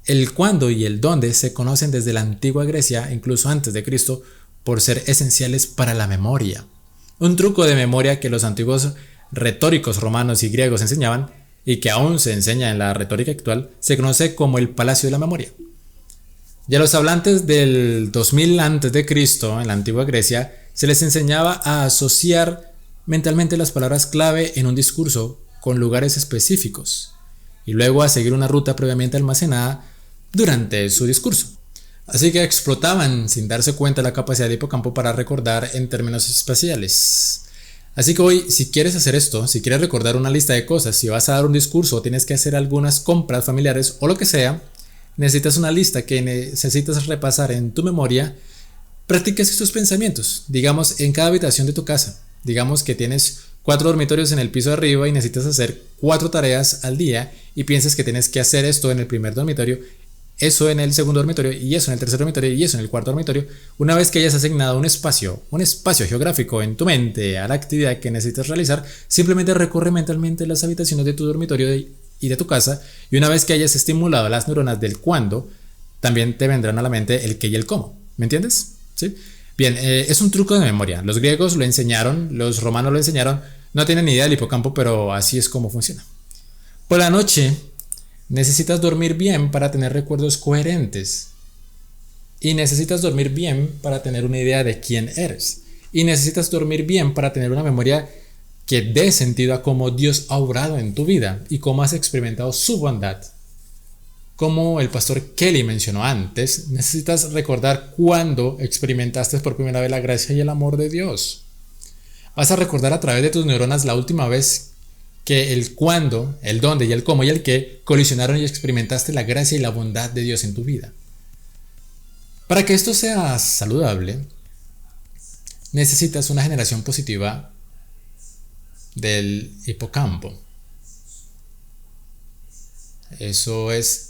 El cuándo y el dónde se conocen desde la antigua Grecia, incluso antes de Cristo, por ser esenciales para la memoria. Un truco de memoria que los antiguos retóricos romanos y griegos enseñaban, y que aún se enseña en la retórica actual, se conoce como el palacio de la memoria. Y a los hablantes del 2000 a.C., en la antigua Grecia, se les enseñaba a asociar mentalmente las palabras clave en un discurso con lugares específicos, y luego a seguir una ruta previamente almacenada durante su discurso. Así que explotaban sin darse cuenta la capacidad de hipocampo para recordar en términos espaciales. Así que hoy, si quieres hacer esto, si quieres recordar una lista de cosas, si vas a dar un discurso o tienes que hacer algunas compras familiares o lo que sea, necesitas una lista que necesitas repasar en tu memoria. Practiques estos pensamientos, digamos, en cada habitación de tu casa. Digamos que tienes 4 dormitorios en el piso de arriba y necesitas hacer 4 tareas al día y piensas que tienes que hacer esto en el primer dormitorio, eso en el segundo dormitorio y eso en el tercer dormitorio y eso en el cuarto dormitorio, una vez que hayas asignado un espacio geográfico en tu mente a la actividad que necesitas realizar, simplemente recorre mentalmente las habitaciones de tu dormitorio y de tu casa, y una vez que hayas estimulado las neuronas del cuándo, también te vendrán a la mente el qué y el cómo. ¿Me entiendes? ¿Sí? Bien, es un truco de memoria. Los griegos lo enseñaron, los romanos lo enseñaron, no tienen ni idea del hipocampo, pero así es como funciona. Por la noche necesitas dormir bien para tener recuerdos coherentes. Y necesitas dormir bien para tener una idea de quién eres. Y necesitas dormir bien para tener una memoria que dé sentido a cómo Dios ha obrado en tu vida y cómo has experimentado su bondad. Como el pastor Kelly mencionó antes, necesitas recordar cuándo experimentaste por primera vez la gracia y el amor de Dios. Vas a recordar a través de tus neuronas la última vez que el cuándo, el dónde y el cómo y el qué colisionaron y experimentaste la gracia y la bondad de Dios en tu vida. Para que esto sea saludable, necesitas una generación positiva del hipocampo. Eso es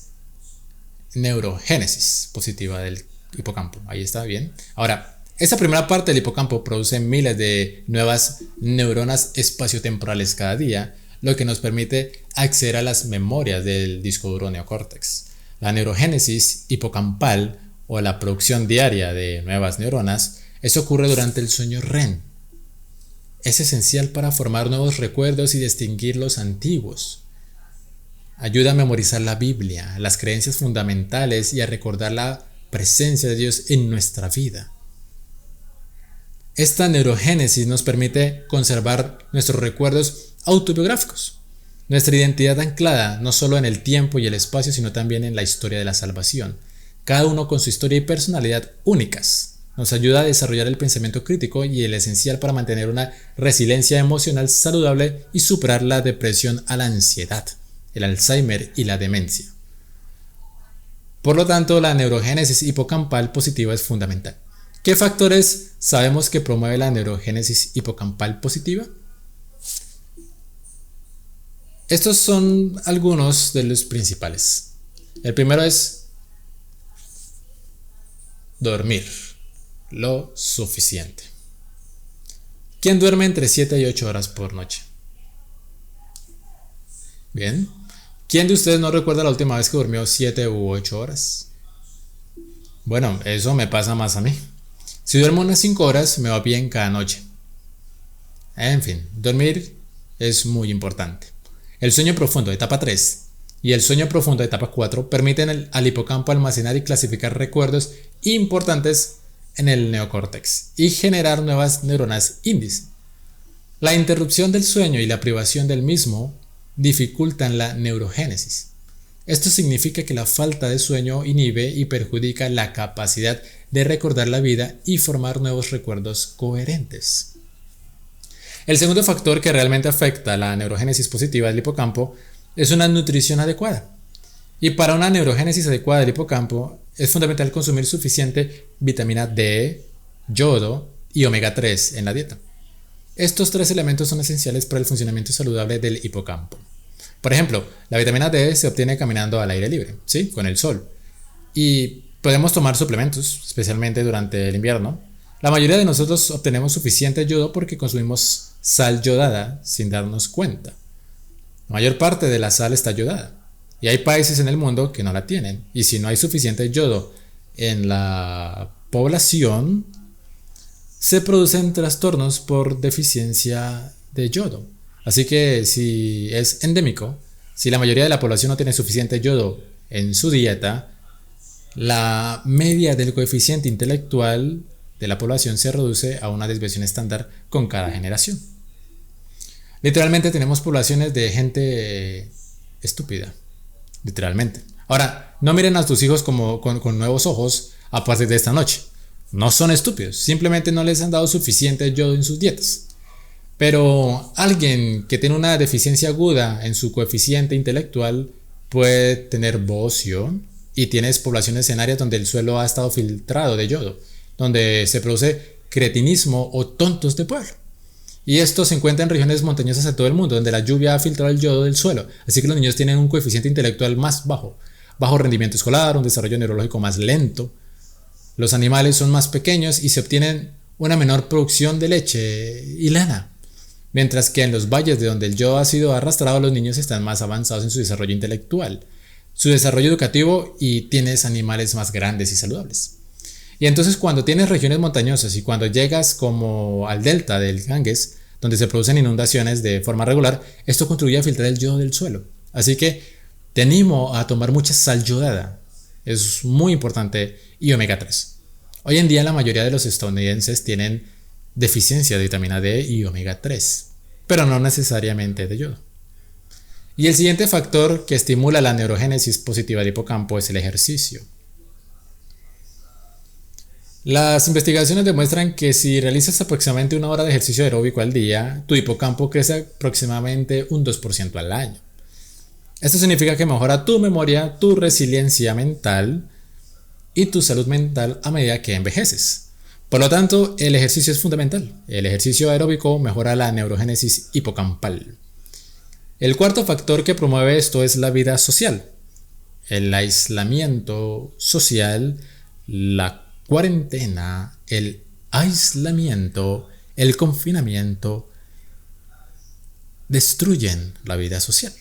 neurogénesis positiva del hipocampo. Ahí está bien. Ahora, esta primera parte del hipocampo produce miles de nuevas neuronas espaciotemporales cada día, lo que nos permite acceder a las memorias del disco duro neocórtex. La neurogénesis hipocampal o la producción diaria de nuevas neuronas, eso ocurre durante el sueño REM. Es esencial para formar nuevos recuerdos y distinguir los antiguos. Ayuda a memorizar la Biblia, las creencias fundamentales y a recordar la presencia de Dios en nuestra vida. Esta neurogénesis nos permite conservar nuestros recuerdos autobiográficos, nuestra identidad anclada no solo en el tiempo y el espacio, sino también en la historia de la salvación, cada uno con su historia y personalidad únicas. Nos ayuda a desarrollar el pensamiento crítico y el esencial para mantener una resiliencia emocional saludable y superar la depresión a la ansiedad, el Alzheimer y la demencia. Por lo tanto, la neurogénesis hipocampal positiva es fundamental. ¿Qué factores sabemos que promueve la neurogénesis hipocampal positiva? Estos son algunos de los principales. El primero es dormir lo suficiente. ¿Quién duerme entre 7 y 8 horas por noche? Bien. ¿Quién de ustedes no recuerda la última vez que durmió 7 u 8 horas? Bueno, eso me pasa más a mí. Si duermo unas 5 horas, me va bien cada noche. En fin, dormir es muy importante. El sueño profundo, etapa 3, y el sueño profundo, etapa 4, permiten al hipocampo almacenar y clasificar recuerdos importantes en el neocórtex y generar nuevas neuronas índice. La interrupción del sueño y la privación del mismo dificultan la neurogénesis. Esto significa que la falta de sueño inhibe y perjudica la capacidad de recordar la vida y formar nuevos recuerdos coherentes. El segundo factor que realmente afecta la neurogénesis positiva del hipocampo es una nutrición adecuada. Y para una neurogénesis adecuada del hipocampo es fundamental consumir suficiente vitamina D, yodo y omega 3 en la dieta. Estos 3 elementos son esenciales para el funcionamiento saludable del hipocampo. Por ejemplo, la vitamina D se obtiene caminando al aire libre, ¿sí? Con el sol. Y podemos tomar suplementos, especialmente durante el invierno. La mayoría de nosotros obtenemos suficiente yodo porque consumimos sal yodada sin darnos cuenta. La mayor parte de la sal está yodada. Y hay países en el mundo que no la tienen. Y si no hay suficiente yodo en la población, se producen trastornos por deficiencia de yodo. Así que si es endémico, si la mayoría de la población no tiene suficiente yodo en su dieta, la media del coeficiente intelectual de la población se reduce a una desviación estándar con cada generación. Literalmente tenemos poblaciones de gente estúpida. Literalmente. Ahora, no miren a tus hijos con nuevos ojos a partir de esta noche. No son estúpidos, simplemente no les han dado suficiente yodo en sus dietas. Pero alguien que tiene una deficiencia aguda en su coeficiente intelectual puede tener bocio, y tienes poblaciones en áreas donde el suelo ha estado filtrado de yodo, donde se produce cretinismo o tontos de pueblo. Y esto se encuentra en regiones montañosas de todo el mundo, donde la lluvia ha filtrado el yodo del suelo, así que los niños tienen un coeficiente intelectual más bajo, bajo rendimiento escolar, un desarrollo neurológico más lento, los animales son más pequeños y se obtienen una menor producción de leche y lana, mientras que en los valles de donde el yodo ha sido arrastrado los niños están más avanzados en su desarrollo intelectual, su desarrollo educativo y tienes animales más grandes y saludables. Y entonces cuando tienes regiones montañosas y cuando llegas como al delta del Ganges, donde se producen inundaciones de forma regular, esto contribuye a filtrar el yodo del suelo. Así que te animo a tomar mucha sal yodada. Es muy importante, y omega 3. Hoy en día la mayoría de los estadounidenses tienen deficiencia de vitamina D y omega 3, pero no necesariamente de yodo. Y el siguiente factor que estimula la neurogénesis positiva del hipocampo es el ejercicio. Las investigaciones demuestran que si realizas aproximadamente 1 hora de ejercicio aeróbico al día, tu hipocampo crece aproximadamente un 2% al año. Esto significa que mejora tu memoria, tu resiliencia mental y tu salud mental a medida que envejeces. Por lo tanto, el ejercicio es fundamental. El ejercicio aeróbico mejora la neurogénesis hipocampal. El cuarto factor que promueve esto es la vida social. El aislamiento social, la cuarentena, el aislamiento, el confinamiento destruyen la vida social.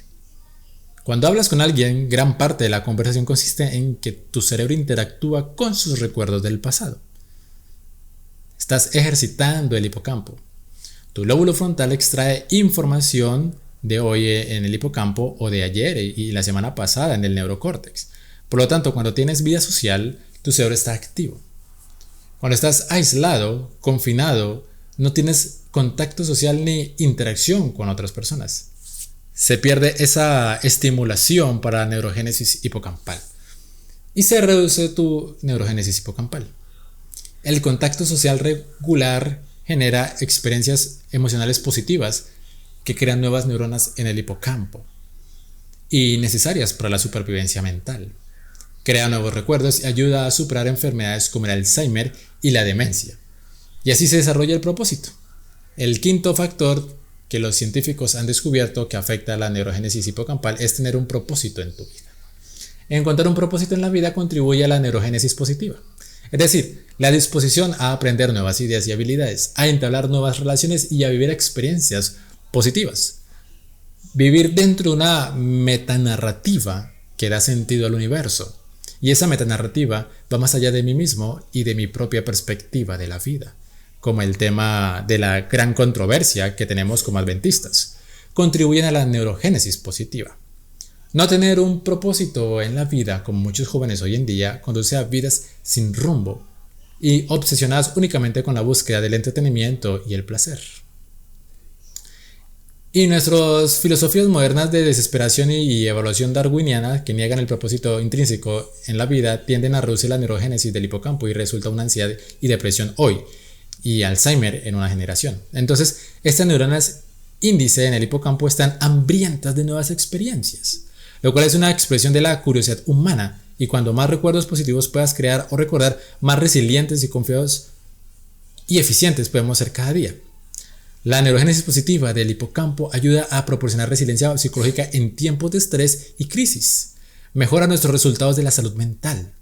Cuando hablas con alguien, gran parte de la conversación consiste en que tu cerebro interactúa con sus recuerdos del pasado. Estás ejercitando el hipocampo. Tu lóbulo frontal extrae información de hoy en el hipocampo o de ayer y la semana pasada en el neurocórtex. Por lo tanto, cuando tienes vida social, tu cerebro está activo. Cuando estás aislado, confinado, no tienes contacto social ni interacción con otras personas. Se pierde esa estimulación para la neurogénesis hipocampal y se reduce tu neurogénesis hipocampal. El contacto social regular genera experiencias emocionales positivas que crean nuevas neuronas en el hipocampo y necesarias para la supervivencia mental. Crea nuevos recuerdos y ayuda a superar enfermedades como el Alzheimer y la demencia. Y así se desarrolla el propósito. El quinto factor que los científicos han descubierto que afecta a la neurogénesis hipocampal es tener un propósito en tu vida. Encontrar un propósito en la vida contribuye a la neurogénesis positiva. Es decir, la disposición a aprender nuevas ideas y habilidades, a entablar nuevas relaciones y a vivir experiencias positivas. Vivir dentro de una metanarrativa que da sentido al universo. Y esa metanarrativa va más allá de mí mismo y de mi propia perspectiva de la vida, como el tema de la gran controversia que tenemos como adventistas. Contribuyen a la neurogénesis positiva. No tener un propósito en la vida, como muchos jóvenes hoy en día, conduce a vidas sin rumbo y obsesionadas únicamente con la búsqueda del entretenimiento y el placer. Y nuestras filosofías modernas de desesperación y evaluación darwiniana que niegan el propósito intrínseco en la vida tienden a reducir la neurogénesis del hipocampo y resulta una ansiedad y depresión hoy y Alzheimer en una generación. Entonces, estas neuronas índice en el hipocampo están hambrientas de nuevas experiencias, lo cual es una expresión de la curiosidad humana, y cuando más recuerdos positivos puedas crear o recordar, más resilientes y confiados y eficientes podemos ser cada día. La neurogénesis positiva del hipocampo ayuda a proporcionar resiliencia psicológica en tiempos de estrés y crisis, mejora nuestros resultados de la salud mental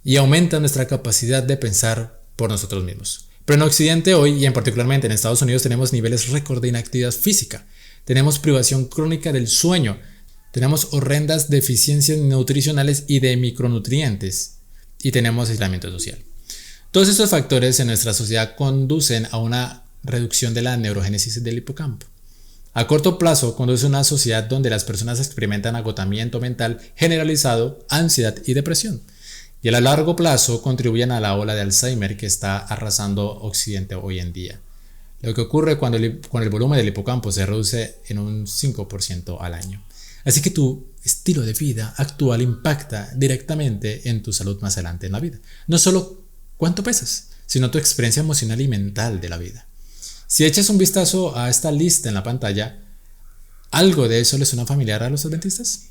y aumenta nuestra capacidad de pensar por nosotros mismos. Pero en Occidente hoy, y en particularmente en Estados Unidos, tenemos niveles récord de inactividad física, tenemos privación crónica del sueño, tenemos horrendas deficiencias nutricionales y de micronutrientes, y tenemos aislamiento social. Todos estos factores en nuestra sociedad conducen a una reducción de la neurogénesis del hipocampo. A corto plazo conduce a una sociedad donde las personas experimentan agotamiento mental generalizado, ansiedad y depresión. Y a largo plazo contribuyen a la ola de Alzheimer que está arrasando Occidente hoy en día. Lo que ocurre cuando el volumen del hipocampo se reduce en un 5% al año. Así que tu estilo de vida actual impacta directamente en tu salud más adelante en la vida. No solo cuánto pesas, sino tu experiencia emocional y mental de la vida. Si echas un vistazo a esta lista en la pantalla, ¿algo de eso les suena familiar a los adventistas?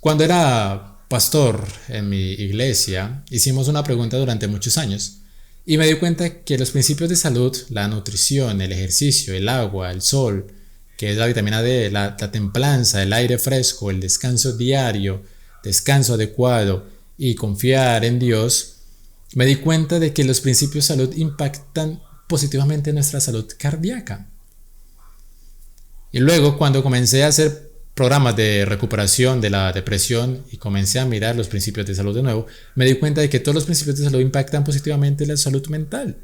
Cuando era pastor en mi iglesia, hicimos una pregunta durante muchos años Y me di cuenta que los principios de salud, la nutrición, el ejercicio, el agua, el sol, que es la vitamina D, la templanza, el aire fresco, el descanso diario, descanso adecuado y confiar en Dios, me di cuenta de que los principios de salud impactan positivamente nuestra salud cardíaca. Y luego, cuando comencé a hacer programas de recuperación de la depresión y comencé a mirar los principios de salud de nuevo, me di cuenta de que todos los principios de salud impactan positivamente la salud mental.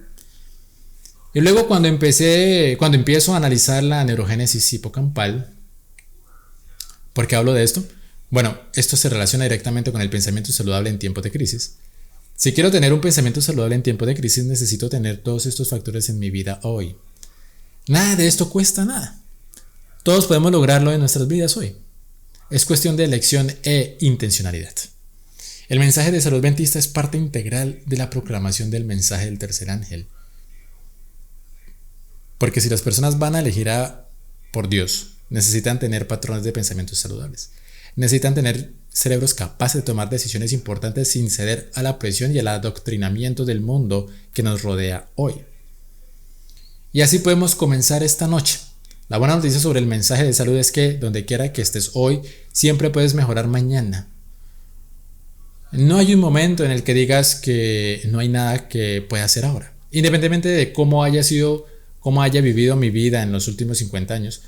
Y luego cuando empiezo a analizar la neurogénesis hipocampal, ¿por qué hablo de esto? Bueno, esto se relaciona directamente con el pensamiento saludable en tiempos de crisis. Si quiero tener un pensamiento saludable en tiempos de crisis, necesito tener todos estos factores en mi vida hoy. Nada de esto cuesta nada. Todos podemos lograrlo en nuestras vidas hoy. Es cuestión de elección e intencionalidad. El mensaje de salud adventista es parte integral de la proclamación del mensaje del tercer ángel. Porque si las personas van a elegir por Dios, necesitan tener patrones de pensamientos saludables. Necesitan tener cerebros capaces de tomar decisiones importantes sin ceder a la presión y al adoctrinamiento del mundo que nos rodea hoy. Y así podemos comenzar esta noche. La buena noticia sobre el mensaje de salud es que donde quiera que estés hoy, siempre puedes mejorar mañana. No hay un momento en el que digas que no hay nada que pueda hacer ahora. Independientemente de cómo haya vivido mi vida en los últimos 50 años,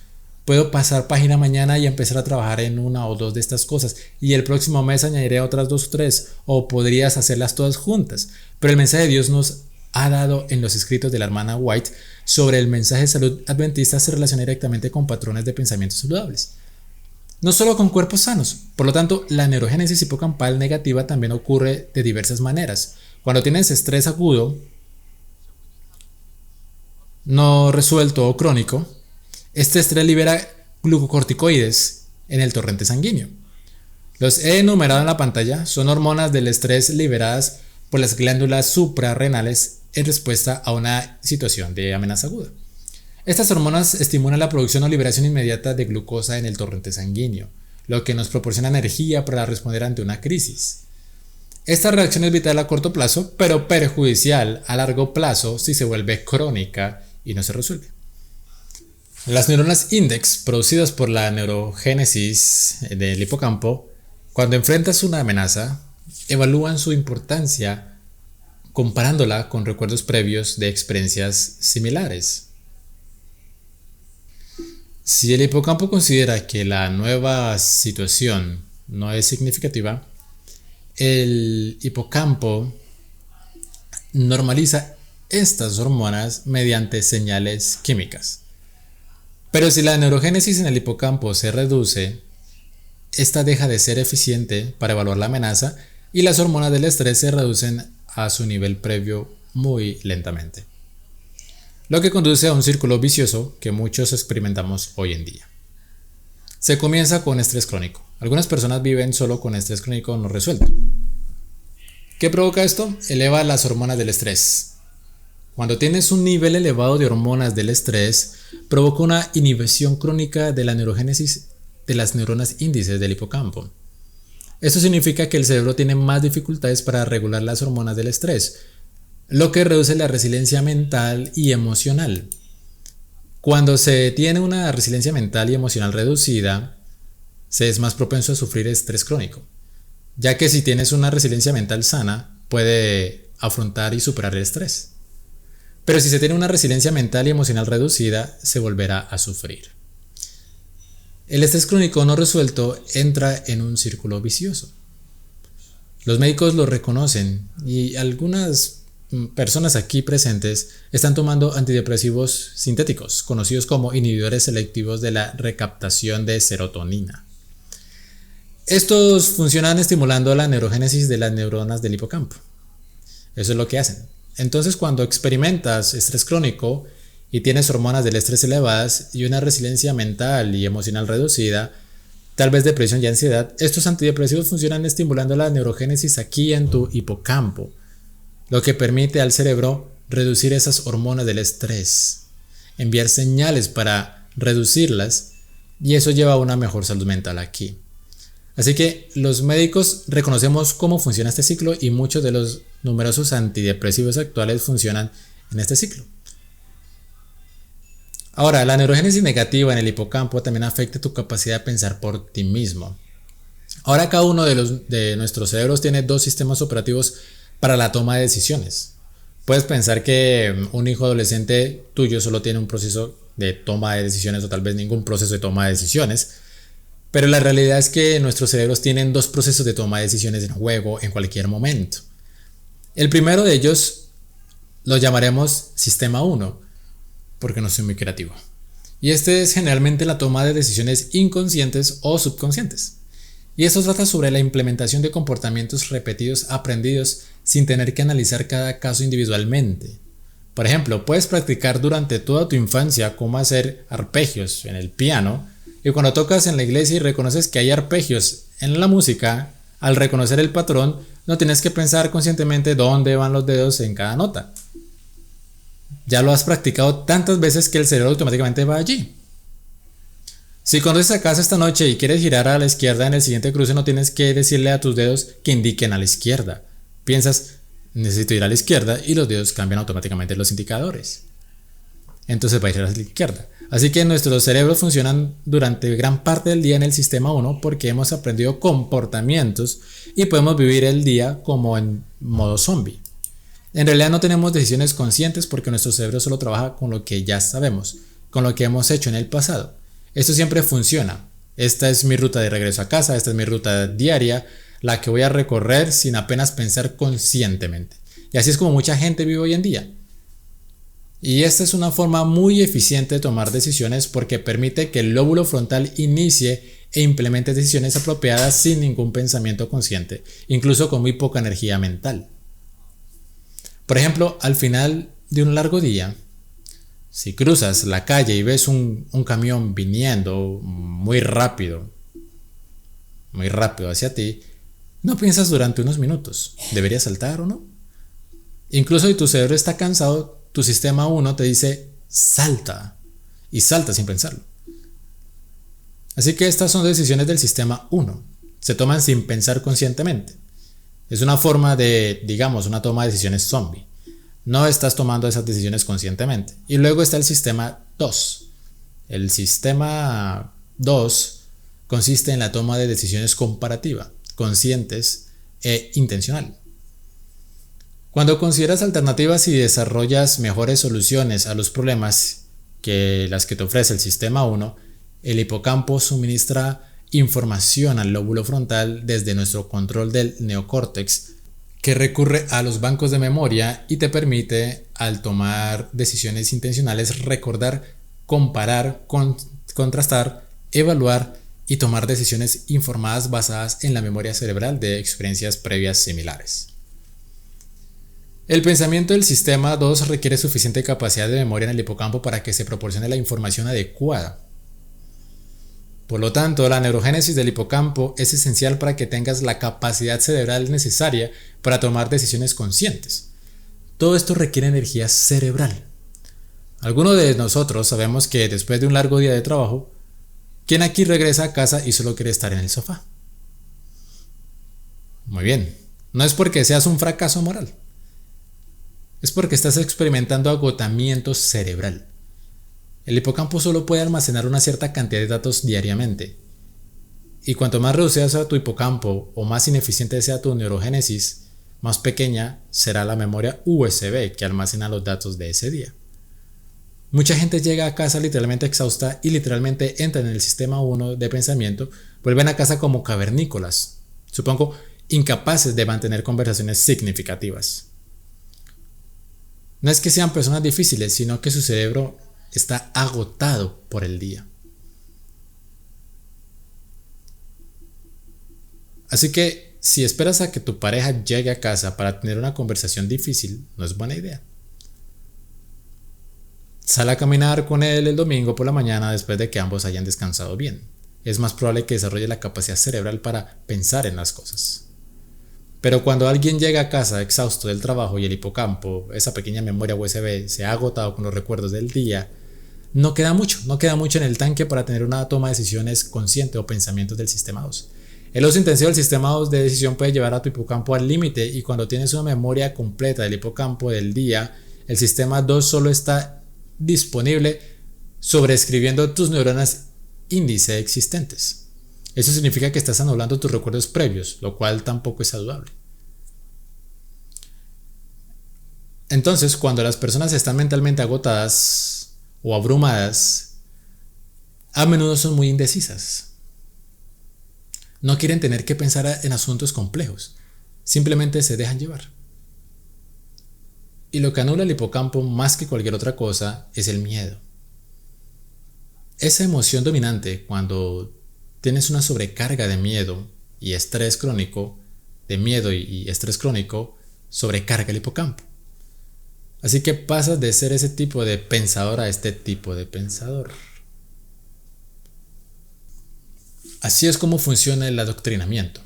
puedo pasar página mañana y empezar a trabajar en una o dos de estas cosas. Y el próximo mes añadiré otras 2 o 3, o podrías hacerlas todas juntas. Pero el mensaje de Dios nos ha dado en los escritos de la hermana White sobre el mensaje de salud adventista se relaciona directamente con patrones de pensamientos saludables. No solo con cuerpos sanos. Por lo tanto, la neurogénesis hipocampal negativa también ocurre de diversas maneras. Cuando tienes estrés agudo, no resuelto o crónico, este estrés libera glucocorticoides en el torrente sanguíneo. Los he enumerado en la pantalla, son hormonas del estrés liberadas por las glándulas suprarrenales en respuesta a una situación de amenaza aguda. Estas hormonas estimulan la producción o liberación inmediata de glucosa en el torrente sanguíneo, lo que nos proporciona energía para responder ante una crisis. Esta reacción es vital a corto plazo, pero perjudicial a largo plazo si se vuelve crónica y no se resuelve. Las neuronas index producidas por la neurogénesis del hipocampo, cuando enfrentas una amenaza, evalúan su importancia comparándola con recuerdos previos de experiencias similares. Si el hipocampo considera que la nueva situación no es significativa, el hipocampo normaliza estas hormonas mediante señales químicas. Pero si la neurogénesis en el hipocampo se reduce, esta deja de ser eficiente para evaluar la amenaza y las hormonas del estrés se reducen a su nivel previo muy lentamente, lo que conduce a un círculo vicioso que muchos experimentamos hoy en día. Se comienza con estrés crónico. Algunas personas viven solo con estrés crónico no resuelto. ¿Qué provoca esto? Eleva las hormonas del estrés. Cuando tienes un nivel elevado de hormonas del estrés, provoca una inhibición crónica de la neurogénesis de las neuronas índices del hipocampo. Esto significa que el cerebro tiene más dificultades para regular las hormonas del estrés, lo que reduce la resiliencia mental y emocional. Cuando se tiene una resiliencia mental y emocional reducida, se es más propenso a sufrir estrés crónico, ya que si tienes una resiliencia mental sana, puede afrontar y superar el estrés. Pero si se tiene una resiliencia mental y emocional reducida, se volverá a sufrir. El estrés crónico no resuelto entra en un círculo vicioso. Los médicos lo reconocen y algunas personas aquí presentes están tomando antidepresivos sintéticos, conocidos como inhibidores selectivos de la recaptación de serotonina. Estos funcionan estimulando la neurogénesis de las neuronas del hipocampo. Eso es lo que hacen. Entonces, cuando experimentas estrés crónico y tienes hormonas del estrés elevadas y una resiliencia mental y emocional reducida, tal vez depresión y ansiedad, estos antidepresivos funcionan estimulando la neurogénesis aquí en tu hipocampo, lo que permite al cerebro reducir esas hormonas del estrés, enviar señales para reducirlas, y eso lleva a una mejor salud mental aquí. Así que los médicos reconocemos cómo funciona este ciclo y muchos de los numerosos antidepresivos actuales funcionan en este ciclo. Ahora, la neurogénesis negativa en el hipocampo también afecta tu capacidad de pensar por ti mismo. Ahora cada uno de nuestros cerebros tiene dos sistemas operativos para la toma de decisiones. Puedes pensar que un hijo adolescente tuyo solo tiene un proceso de toma de decisiones o tal vez ningún proceso de toma de decisiones, pero la realidad es que nuestros cerebros tienen dos procesos de toma de decisiones en juego en cualquier momento. El primero de ellos lo llamaremos sistema 1, porque no soy muy creativo. Y este es generalmente la toma de decisiones inconscientes o subconscientes. Y esto trata sobre la implementación de comportamientos repetidos aprendidos sin tener que analizar cada caso individualmente. Por ejemplo, puedes practicar durante toda tu infancia cómo hacer arpegios en el piano, y cuando tocas en la iglesia y reconoces que hay arpegios en la música, al reconocer el patrón, no tienes que pensar conscientemente dónde van los dedos en cada nota. Ya lo has practicado tantas veces que el cerebro automáticamente va allí. Si conduces a casa esta noche y quieres girar a la izquierda en el siguiente cruce, no tienes que decirle a tus dedos que indiquen a la izquierda. Piensas, necesito ir a la izquierda, y los dedos cambian automáticamente los indicadores. Entonces va a ir a la izquierda. Así que nuestros cerebros funcionan durante gran parte del día en el sistema 1 porque hemos aprendido comportamientos y podemos vivir el día como en modo zombie. En realidad no tenemos decisiones conscientes porque nuestro cerebro solo trabaja con lo que ya sabemos, con lo que hemos hecho en el pasado. Esto siempre funciona. Esta es mi ruta de regreso a casa, esta es mi ruta diaria, la que voy a recorrer sin apenas pensar conscientemente. Y así es como mucha gente vive hoy en día. Y esta es una forma muy eficiente de tomar decisiones porque permite que el lóbulo frontal inicie e implemente decisiones apropiadas sin ningún pensamiento consciente, incluso con muy poca energía mental. Por ejemplo, al final de un largo día, si cruzas la calle y ves un camión viniendo muy rápido hacia ti, no piensas durante unos minutos, ¿deberías saltar o no? Incluso si tu cerebro está cansado, tu sistema 1 te dice salta, y salta sin pensarlo. Así que estas son decisiones del sistema 1, se toman sin pensar conscientemente. Es una forma de, digamos, una toma de decisiones zombie. No estás tomando esas decisiones conscientemente. Y luego está el sistema 2. El sistema 2 consiste en la toma de decisiones comparativa, conscientes e intencional. Cuando consideras alternativas y desarrollas mejores soluciones a los problemas que las que te ofrece el sistema 1, el hipocampo suministra información al lóbulo frontal desde nuestro control del neocórtex, que recurre a los bancos de memoria y te permite, al tomar decisiones intencionales, recordar, comparar, contrastar, evaluar y tomar decisiones informadas basadas en la memoria cerebral de experiencias previas similares. El pensamiento del sistema 2 requiere suficiente capacidad de memoria en el hipocampo para que se proporcione la información adecuada. Por lo tanto, la neurogénesis del hipocampo es esencial para que tengas la capacidad cerebral necesaria para tomar decisiones conscientes. Todo esto requiere energía cerebral. Algunos de nosotros sabemos que después de un largo día de trabajo, ¿quién aquí regresa a casa y solo quiere estar en el sofá? Muy bien, no es porque seas un fracaso moral. Es porque estás experimentando agotamiento cerebral. El hipocampo solo puede almacenar una cierta cantidad de datos diariamente. Y cuanto más reducido sea tu hipocampo o más ineficiente sea tu neurogénesis, más pequeña será la memoria USB que almacena los datos de ese día. Mucha gente llega a casa literalmente exhausta y literalmente entran en el sistema 1 de pensamiento, vuelven a casa como cavernícolas, supongo incapaces de mantener conversaciones significativas. No es que sean personas difíciles, sino que su cerebro está agotado por el día. Así que si esperas a que tu pareja llegue a casa para tener una conversación difícil, no es buena idea. Sal a caminar con él el domingo por la mañana después de que ambos hayan descansado bien. Es más probable que desarrolle la capacidad cerebral para pensar en las cosas. Pero cuando alguien llega a casa exhausto del trabajo y el hipocampo, esa pequeña memoria USB, se ha agotado con los recuerdos del día, no queda mucho en el tanque para tener una toma de decisiones consciente o pensamientos del sistema 2. El uso intensivo del sistema 2 de decisión puede llevar a tu hipocampo al límite, y cuando tienes una memoria completa del hipocampo del día, el sistema 2 solo está disponible sobreescribiendo tus neuronas índice existentes. Eso significa que estás anulando tus recuerdos previos, lo cual tampoco es saludable. Entonces, cuando las personas están mentalmente agotadas o abrumadas, a menudo son muy indecisas. No quieren tener que pensar en asuntos complejos, simplemente se dejan llevar. Y lo que anula el hipocampo más que cualquier otra cosa es el miedo. Esa emoción dominante, cuando tienes una sobrecarga de miedo y estrés crónico, sobrecarga el hipocampo. Así que pasas de ser ese tipo de pensador a este tipo de pensador. Así es como funciona el adoctrinamiento.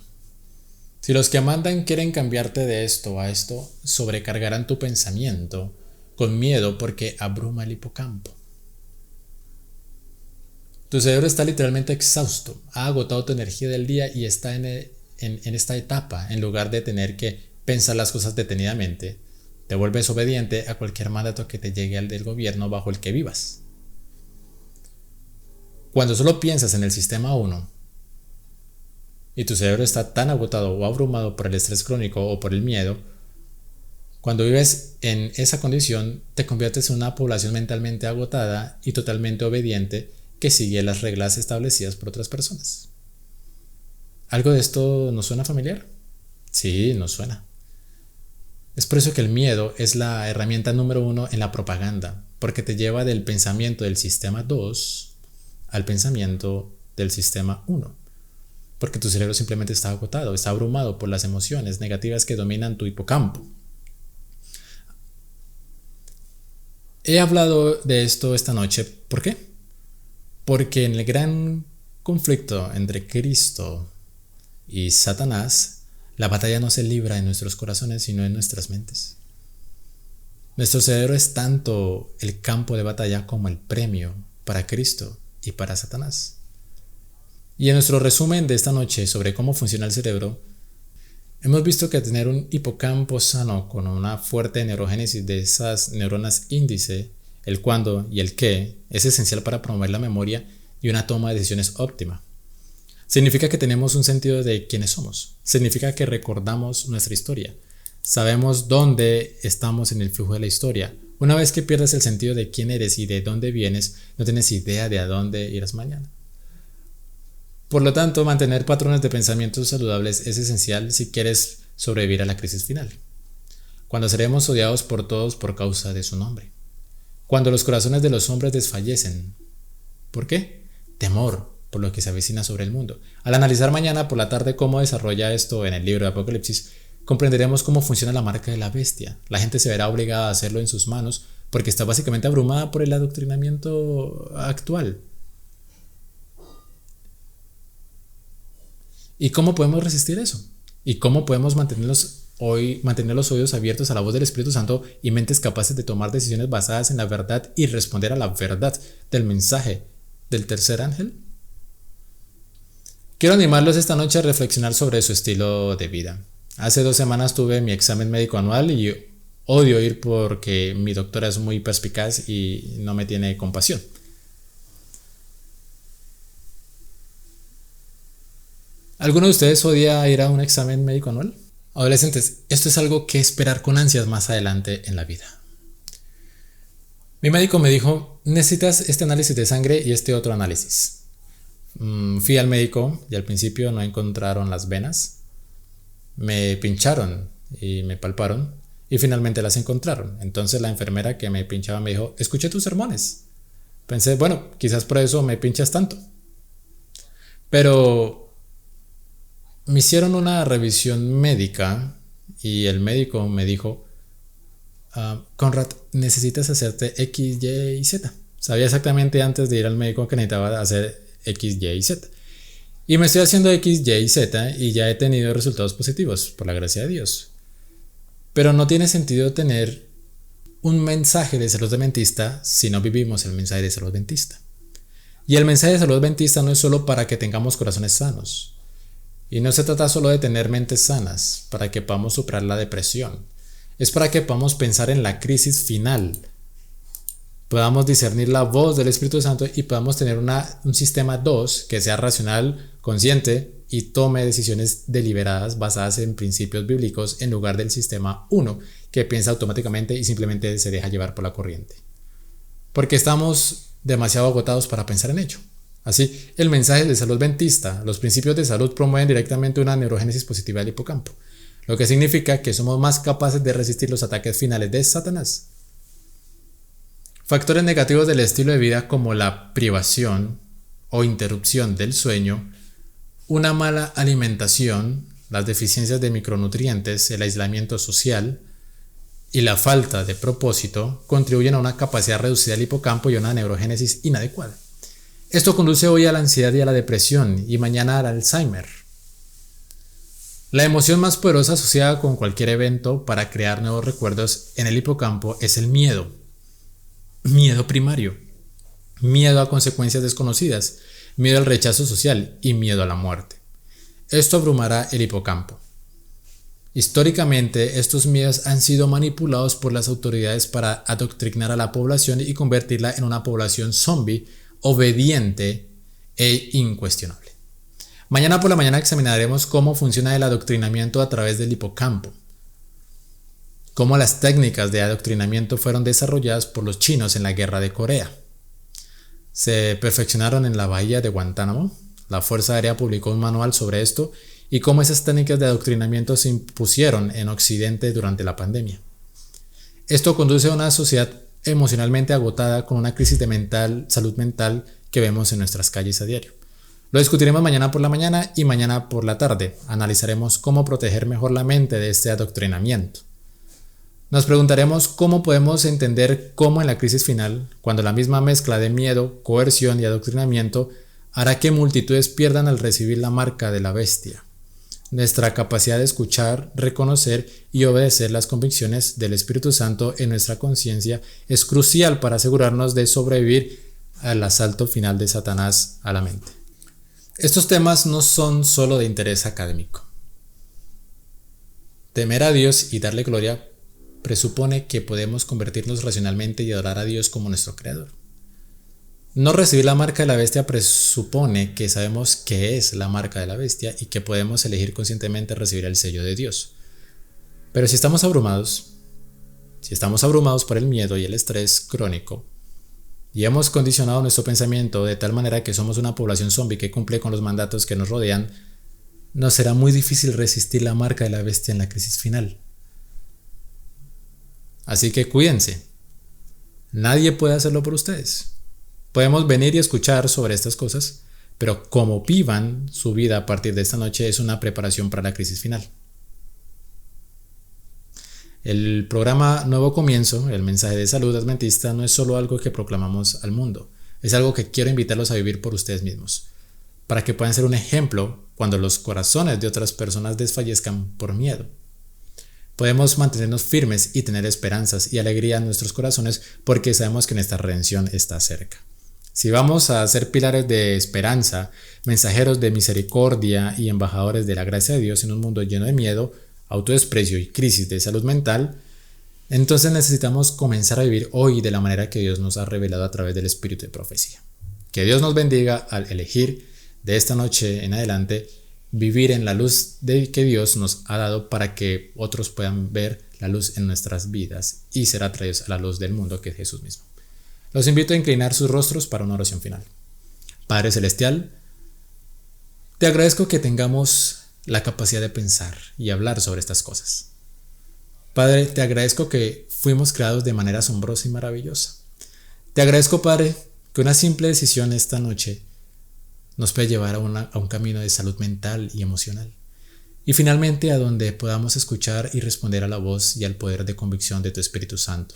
Si los que mandan quieren cambiarte de esto a esto, sobrecargarán tu pensamiento con miedo porque abruma el hipocampo. Tu cerebro está literalmente exhausto, ha agotado tu energía del día y está en esta etapa. En lugar de tener que pensar las cosas detenidamente, te vuelves obediente a cualquier mandato que te llegue al del gobierno bajo el que vivas. Cuando solo piensas en el sistema 1 y tu cerebro está tan agotado o abrumado por el estrés crónico o por el miedo, cuando vives en esa condición te conviertes en una población mentalmente agotada y totalmente obediente que sigue las reglas establecidas por otras personas. ¿Algo de esto nos suena familiar? Sí, nos suena. Es por eso que el miedo es la herramienta número 1 en la propaganda, porque te lleva del pensamiento del sistema 2 al pensamiento del sistema 1. Porque tu cerebro simplemente está agotado, está abrumado por las emociones negativas que dominan tu hipocampo. He hablado de esto esta noche. ¿Por qué? Porque en el gran conflicto entre Cristo y Satanás, la batalla no se libra en nuestros corazones, sino en nuestras mentes. Nuestro cerebro es tanto el campo de batalla como el premio para Cristo y para Satanás. Y en nuestro resumen de esta noche sobre cómo funciona el cerebro, hemos visto que tener un hipocampo sano con una fuerte neurogénesis de esas neuronas índice, el cuándo y el qué, es esencial para promover la memoria y una toma de decisiones óptima. Significa que tenemos un sentido de quiénes somos. Significa que recordamos nuestra historia. Sabemos dónde estamos en el flujo de la historia. Una vez que pierdes el sentido de quién eres y de dónde vienes, no tienes idea de a dónde irás mañana. Por lo tanto, mantener patrones de pensamientos saludables es esencial si quieres sobrevivir a la crisis final. Cuando seremos odiados por todos por causa de su nombre. Cuando los corazones de los hombres desfallecen. ¿Por qué? Temor por lo que se avecina sobre el mundo. Al analizar mañana por la tarde cómo desarrolla esto en el libro de Apocalipsis, comprenderemos cómo funciona la marca de la bestia. La gente se verá obligada a hacerlo en sus manos porque está básicamente abrumada por el adoctrinamiento actual. ¿Y cómo podemos resistir eso? ¿Y cómo podemos mantener los oídos abiertos a la voz del Espíritu Santo y mentes capaces de tomar decisiones basadas en la verdad y responder a la verdad del mensaje del tercer ángel? Quiero animarlos esta noche a reflexionar sobre su estilo de vida. Hace 2 semanas tuve mi examen médico anual y odio ir porque mi doctora es muy perspicaz y no me tiene compasión. ¿Alguno de ustedes odia ir a un examen médico anual? Adolescentes, esto es algo que esperar con ansias más adelante en la vida. Mi médico me dijo, necesitas este análisis de sangre y este otro análisis. Fui al médico y al principio no encontraron las venas. Me pincharon y me palparon y finalmente las encontraron. Entonces la enfermera que me pinchaba me dijo, escuché tus sermones. Pensé, bueno, quizás por eso me pinchas tanto. Pero me hicieron una revisión médica y el médico me dijo, Conrad, necesitas hacerte X, Y y Z. Sabía exactamente antes de ir al médico que necesitaba hacer X, Y y Z. Y me estoy haciendo X, Y y Z y ya he tenido resultados positivos, por la gracia de Dios. Pero no tiene sentido tener un mensaje de salud adventista si no vivimos el mensaje de salud adventista. Y el mensaje de salud adventista no es solo para que tengamos corazones sanos. Y no se trata solo de tener mentes sanas para que podamos superar la depresión. Es para que podamos pensar en la crisis final, podamos discernir la voz del Espíritu Santo y podamos tener un sistema 2 que sea racional, consciente y tome decisiones deliberadas basadas en principios bíblicos en lugar del sistema 1 que piensa automáticamente y simplemente se deja llevar por la corriente. Porque estamos demasiado agotados para pensar en ello. Así, el mensaje de salud adventista, los principios de salud promueven directamente una neurogénesis positiva del hipocampo, lo que significa que somos más capaces de resistir los ataques finales de Satanás. Factores negativos del estilo de vida como la privación o interrupción del sueño, una mala alimentación, las deficiencias de micronutrientes, el aislamiento social y la falta de propósito contribuyen a una capacidad reducida del hipocampo y a una neurogénesis inadecuada. Esto conduce hoy a la ansiedad y a la depresión y mañana al Alzheimer. La emoción más poderosa asociada con cualquier evento para crear nuevos recuerdos en el hipocampo es el miedo. Miedo primario, miedo a consecuencias desconocidas, miedo al rechazo social y miedo a la muerte. Esto abrumará el hipocampo. Históricamente, estos miedos han sido manipulados por las autoridades para adoctrinar a la población y convertirla en una población zombie, obediente e incuestionable. Mañana por la mañana examinaremos cómo funciona el adoctrinamiento a través del hipocampo, cómo las técnicas de adoctrinamiento fueron desarrolladas por los chinos en la guerra de Corea. Se perfeccionaron en la bahía de Guantánamo. La Fuerza Aérea publicó un manual sobre esto y cómo esas técnicas de adoctrinamiento se impusieron en Occidente durante la pandemia. Esto conduce a una sociedad emocionalmente agotada con una crisis de salud mental que vemos en nuestras calles a diario. Lo discutiremos mañana por la mañana y mañana por la tarde. Analizaremos cómo proteger mejor la mente de este adoctrinamiento. Nos preguntaremos cómo podemos entender cómo en la crisis final, cuando la misma mezcla de miedo, coerción y adoctrinamiento hará que multitudes pierdan al recibir la marca de la bestia. Nuestra capacidad de escuchar, reconocer y obedecer las convicciones del Espíritu Santo en nuestra conciencia es crucial para asegurarnos de sobrevivir al asalto final de Satanás a la mente. Estos temas no son solo de interés académico. Temer a Dios y darle gloria presupone que podemos convertirnos racionalmente y adorar a Dios como nuestro creador. No recibir la marca de la bestia presupone que sabemos qué es la marca de la bestia y que podemos elegir conscientemente recibir el sello de Dios. Pero si estamos abrumados por el miedo y el estrés crónico, y hemos condicionado nuestro pensamiento de tal manera que somos una población zombie que cumple con los mandatos que nos rodean, nos será muy difícil resistir la marca de la bestia en la crisis final. Así que cuídense. Nadie puede hacerlo por ustedes. Podemos venir y escuchar sobre estas cosas, pero cómo vivan su vida a partir de esta noche es una preparación para la crisis final. El programa Nuevo Comienzo, el mensaje de salud adventista, no es solo algo que proclamamos al mundo, es algo que quiero invitarlos a vivir por ustedes mismos, para que puedan ser un ejemplo cuando los corazones de otras personas desfallezcan por miedo. Podemos mantenernos firmes y tener esperanzas y alegría en nuestros corazones porque sabemos que nuestra redención está cerca. Si vamos a ser pilares de esperanza, mensajeros de misericordia y embajadores de la gracia de Dios en un mundo lleno de miedo, autodesprecio y crisis de salud mental, entonces necesitamos comenzar a vivir hoy de la manera que Dios nos ha revelado a través del espíritu de profecía. Que Dios nos bendiga al elegir de esta noche en adelante vivir en la luz que Dios nos ha dado para que otros puedan ver la luz en nuestras vidas y ser atraídos a la luz del mundo que es Jesús mismo. Los invito a inclinar sus rostros para una oración final. Padre Celestial, te agradezco que tengamos la capacidad de pensar y hablar sobre estas cosas. Padre, te agradezco que fuimos creados de manera asombrosa y maravillosa. Te agradezco, Padre, que una simple decisión esta noche nos puede llevar a un camino de salud mental y emocional. Y finalmente a donde podamos escuchar y responder a la voz y al poder de convicción de tu Espíritu Santo.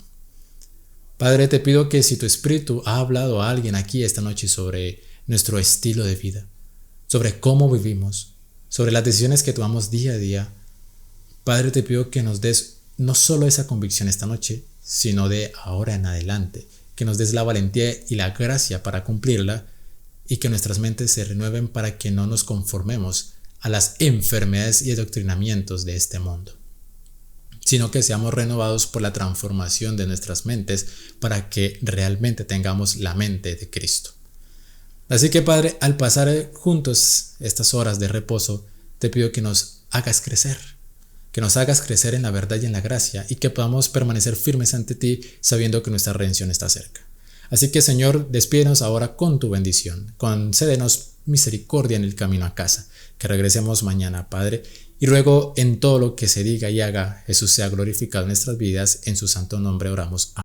Padre, te pido que si tu Espíritu ha hablado a alguien aquí esta noche sobre nuestro estilo de vida, sobre cómo vivimos, sobre las decisiones que tomamos día a día, Padre, te pido que nos des no solo esa convicción esta noche, sino de ahora en adelante, que nos des la valentía y la gracia para cumplirla y que nuestras mentes se renueven para que no nos conformemos a las enfermedades y adoctrinamientos de este mundo, sino que seamos renovados por la transformación de nuestras mentes para que realmente tengamos la mente de Cristo. Así que, Padre, al pasar juntos estas horas de reposo, te pido que nos hagas crecer en la verdad y en la gracia, y que podamos permanecer firmes ante ti, sabiendo que nuestra redención está cerca. Así que, Señor, despídenos ahora con tu bendición, concédenos misericordia en el camino a casa, que regresemos mañana, Padre, y luego en todo lo que se diga y haga, Jesús sea glorificado en nuestras vidas, en su santo nombre oramos. Amén.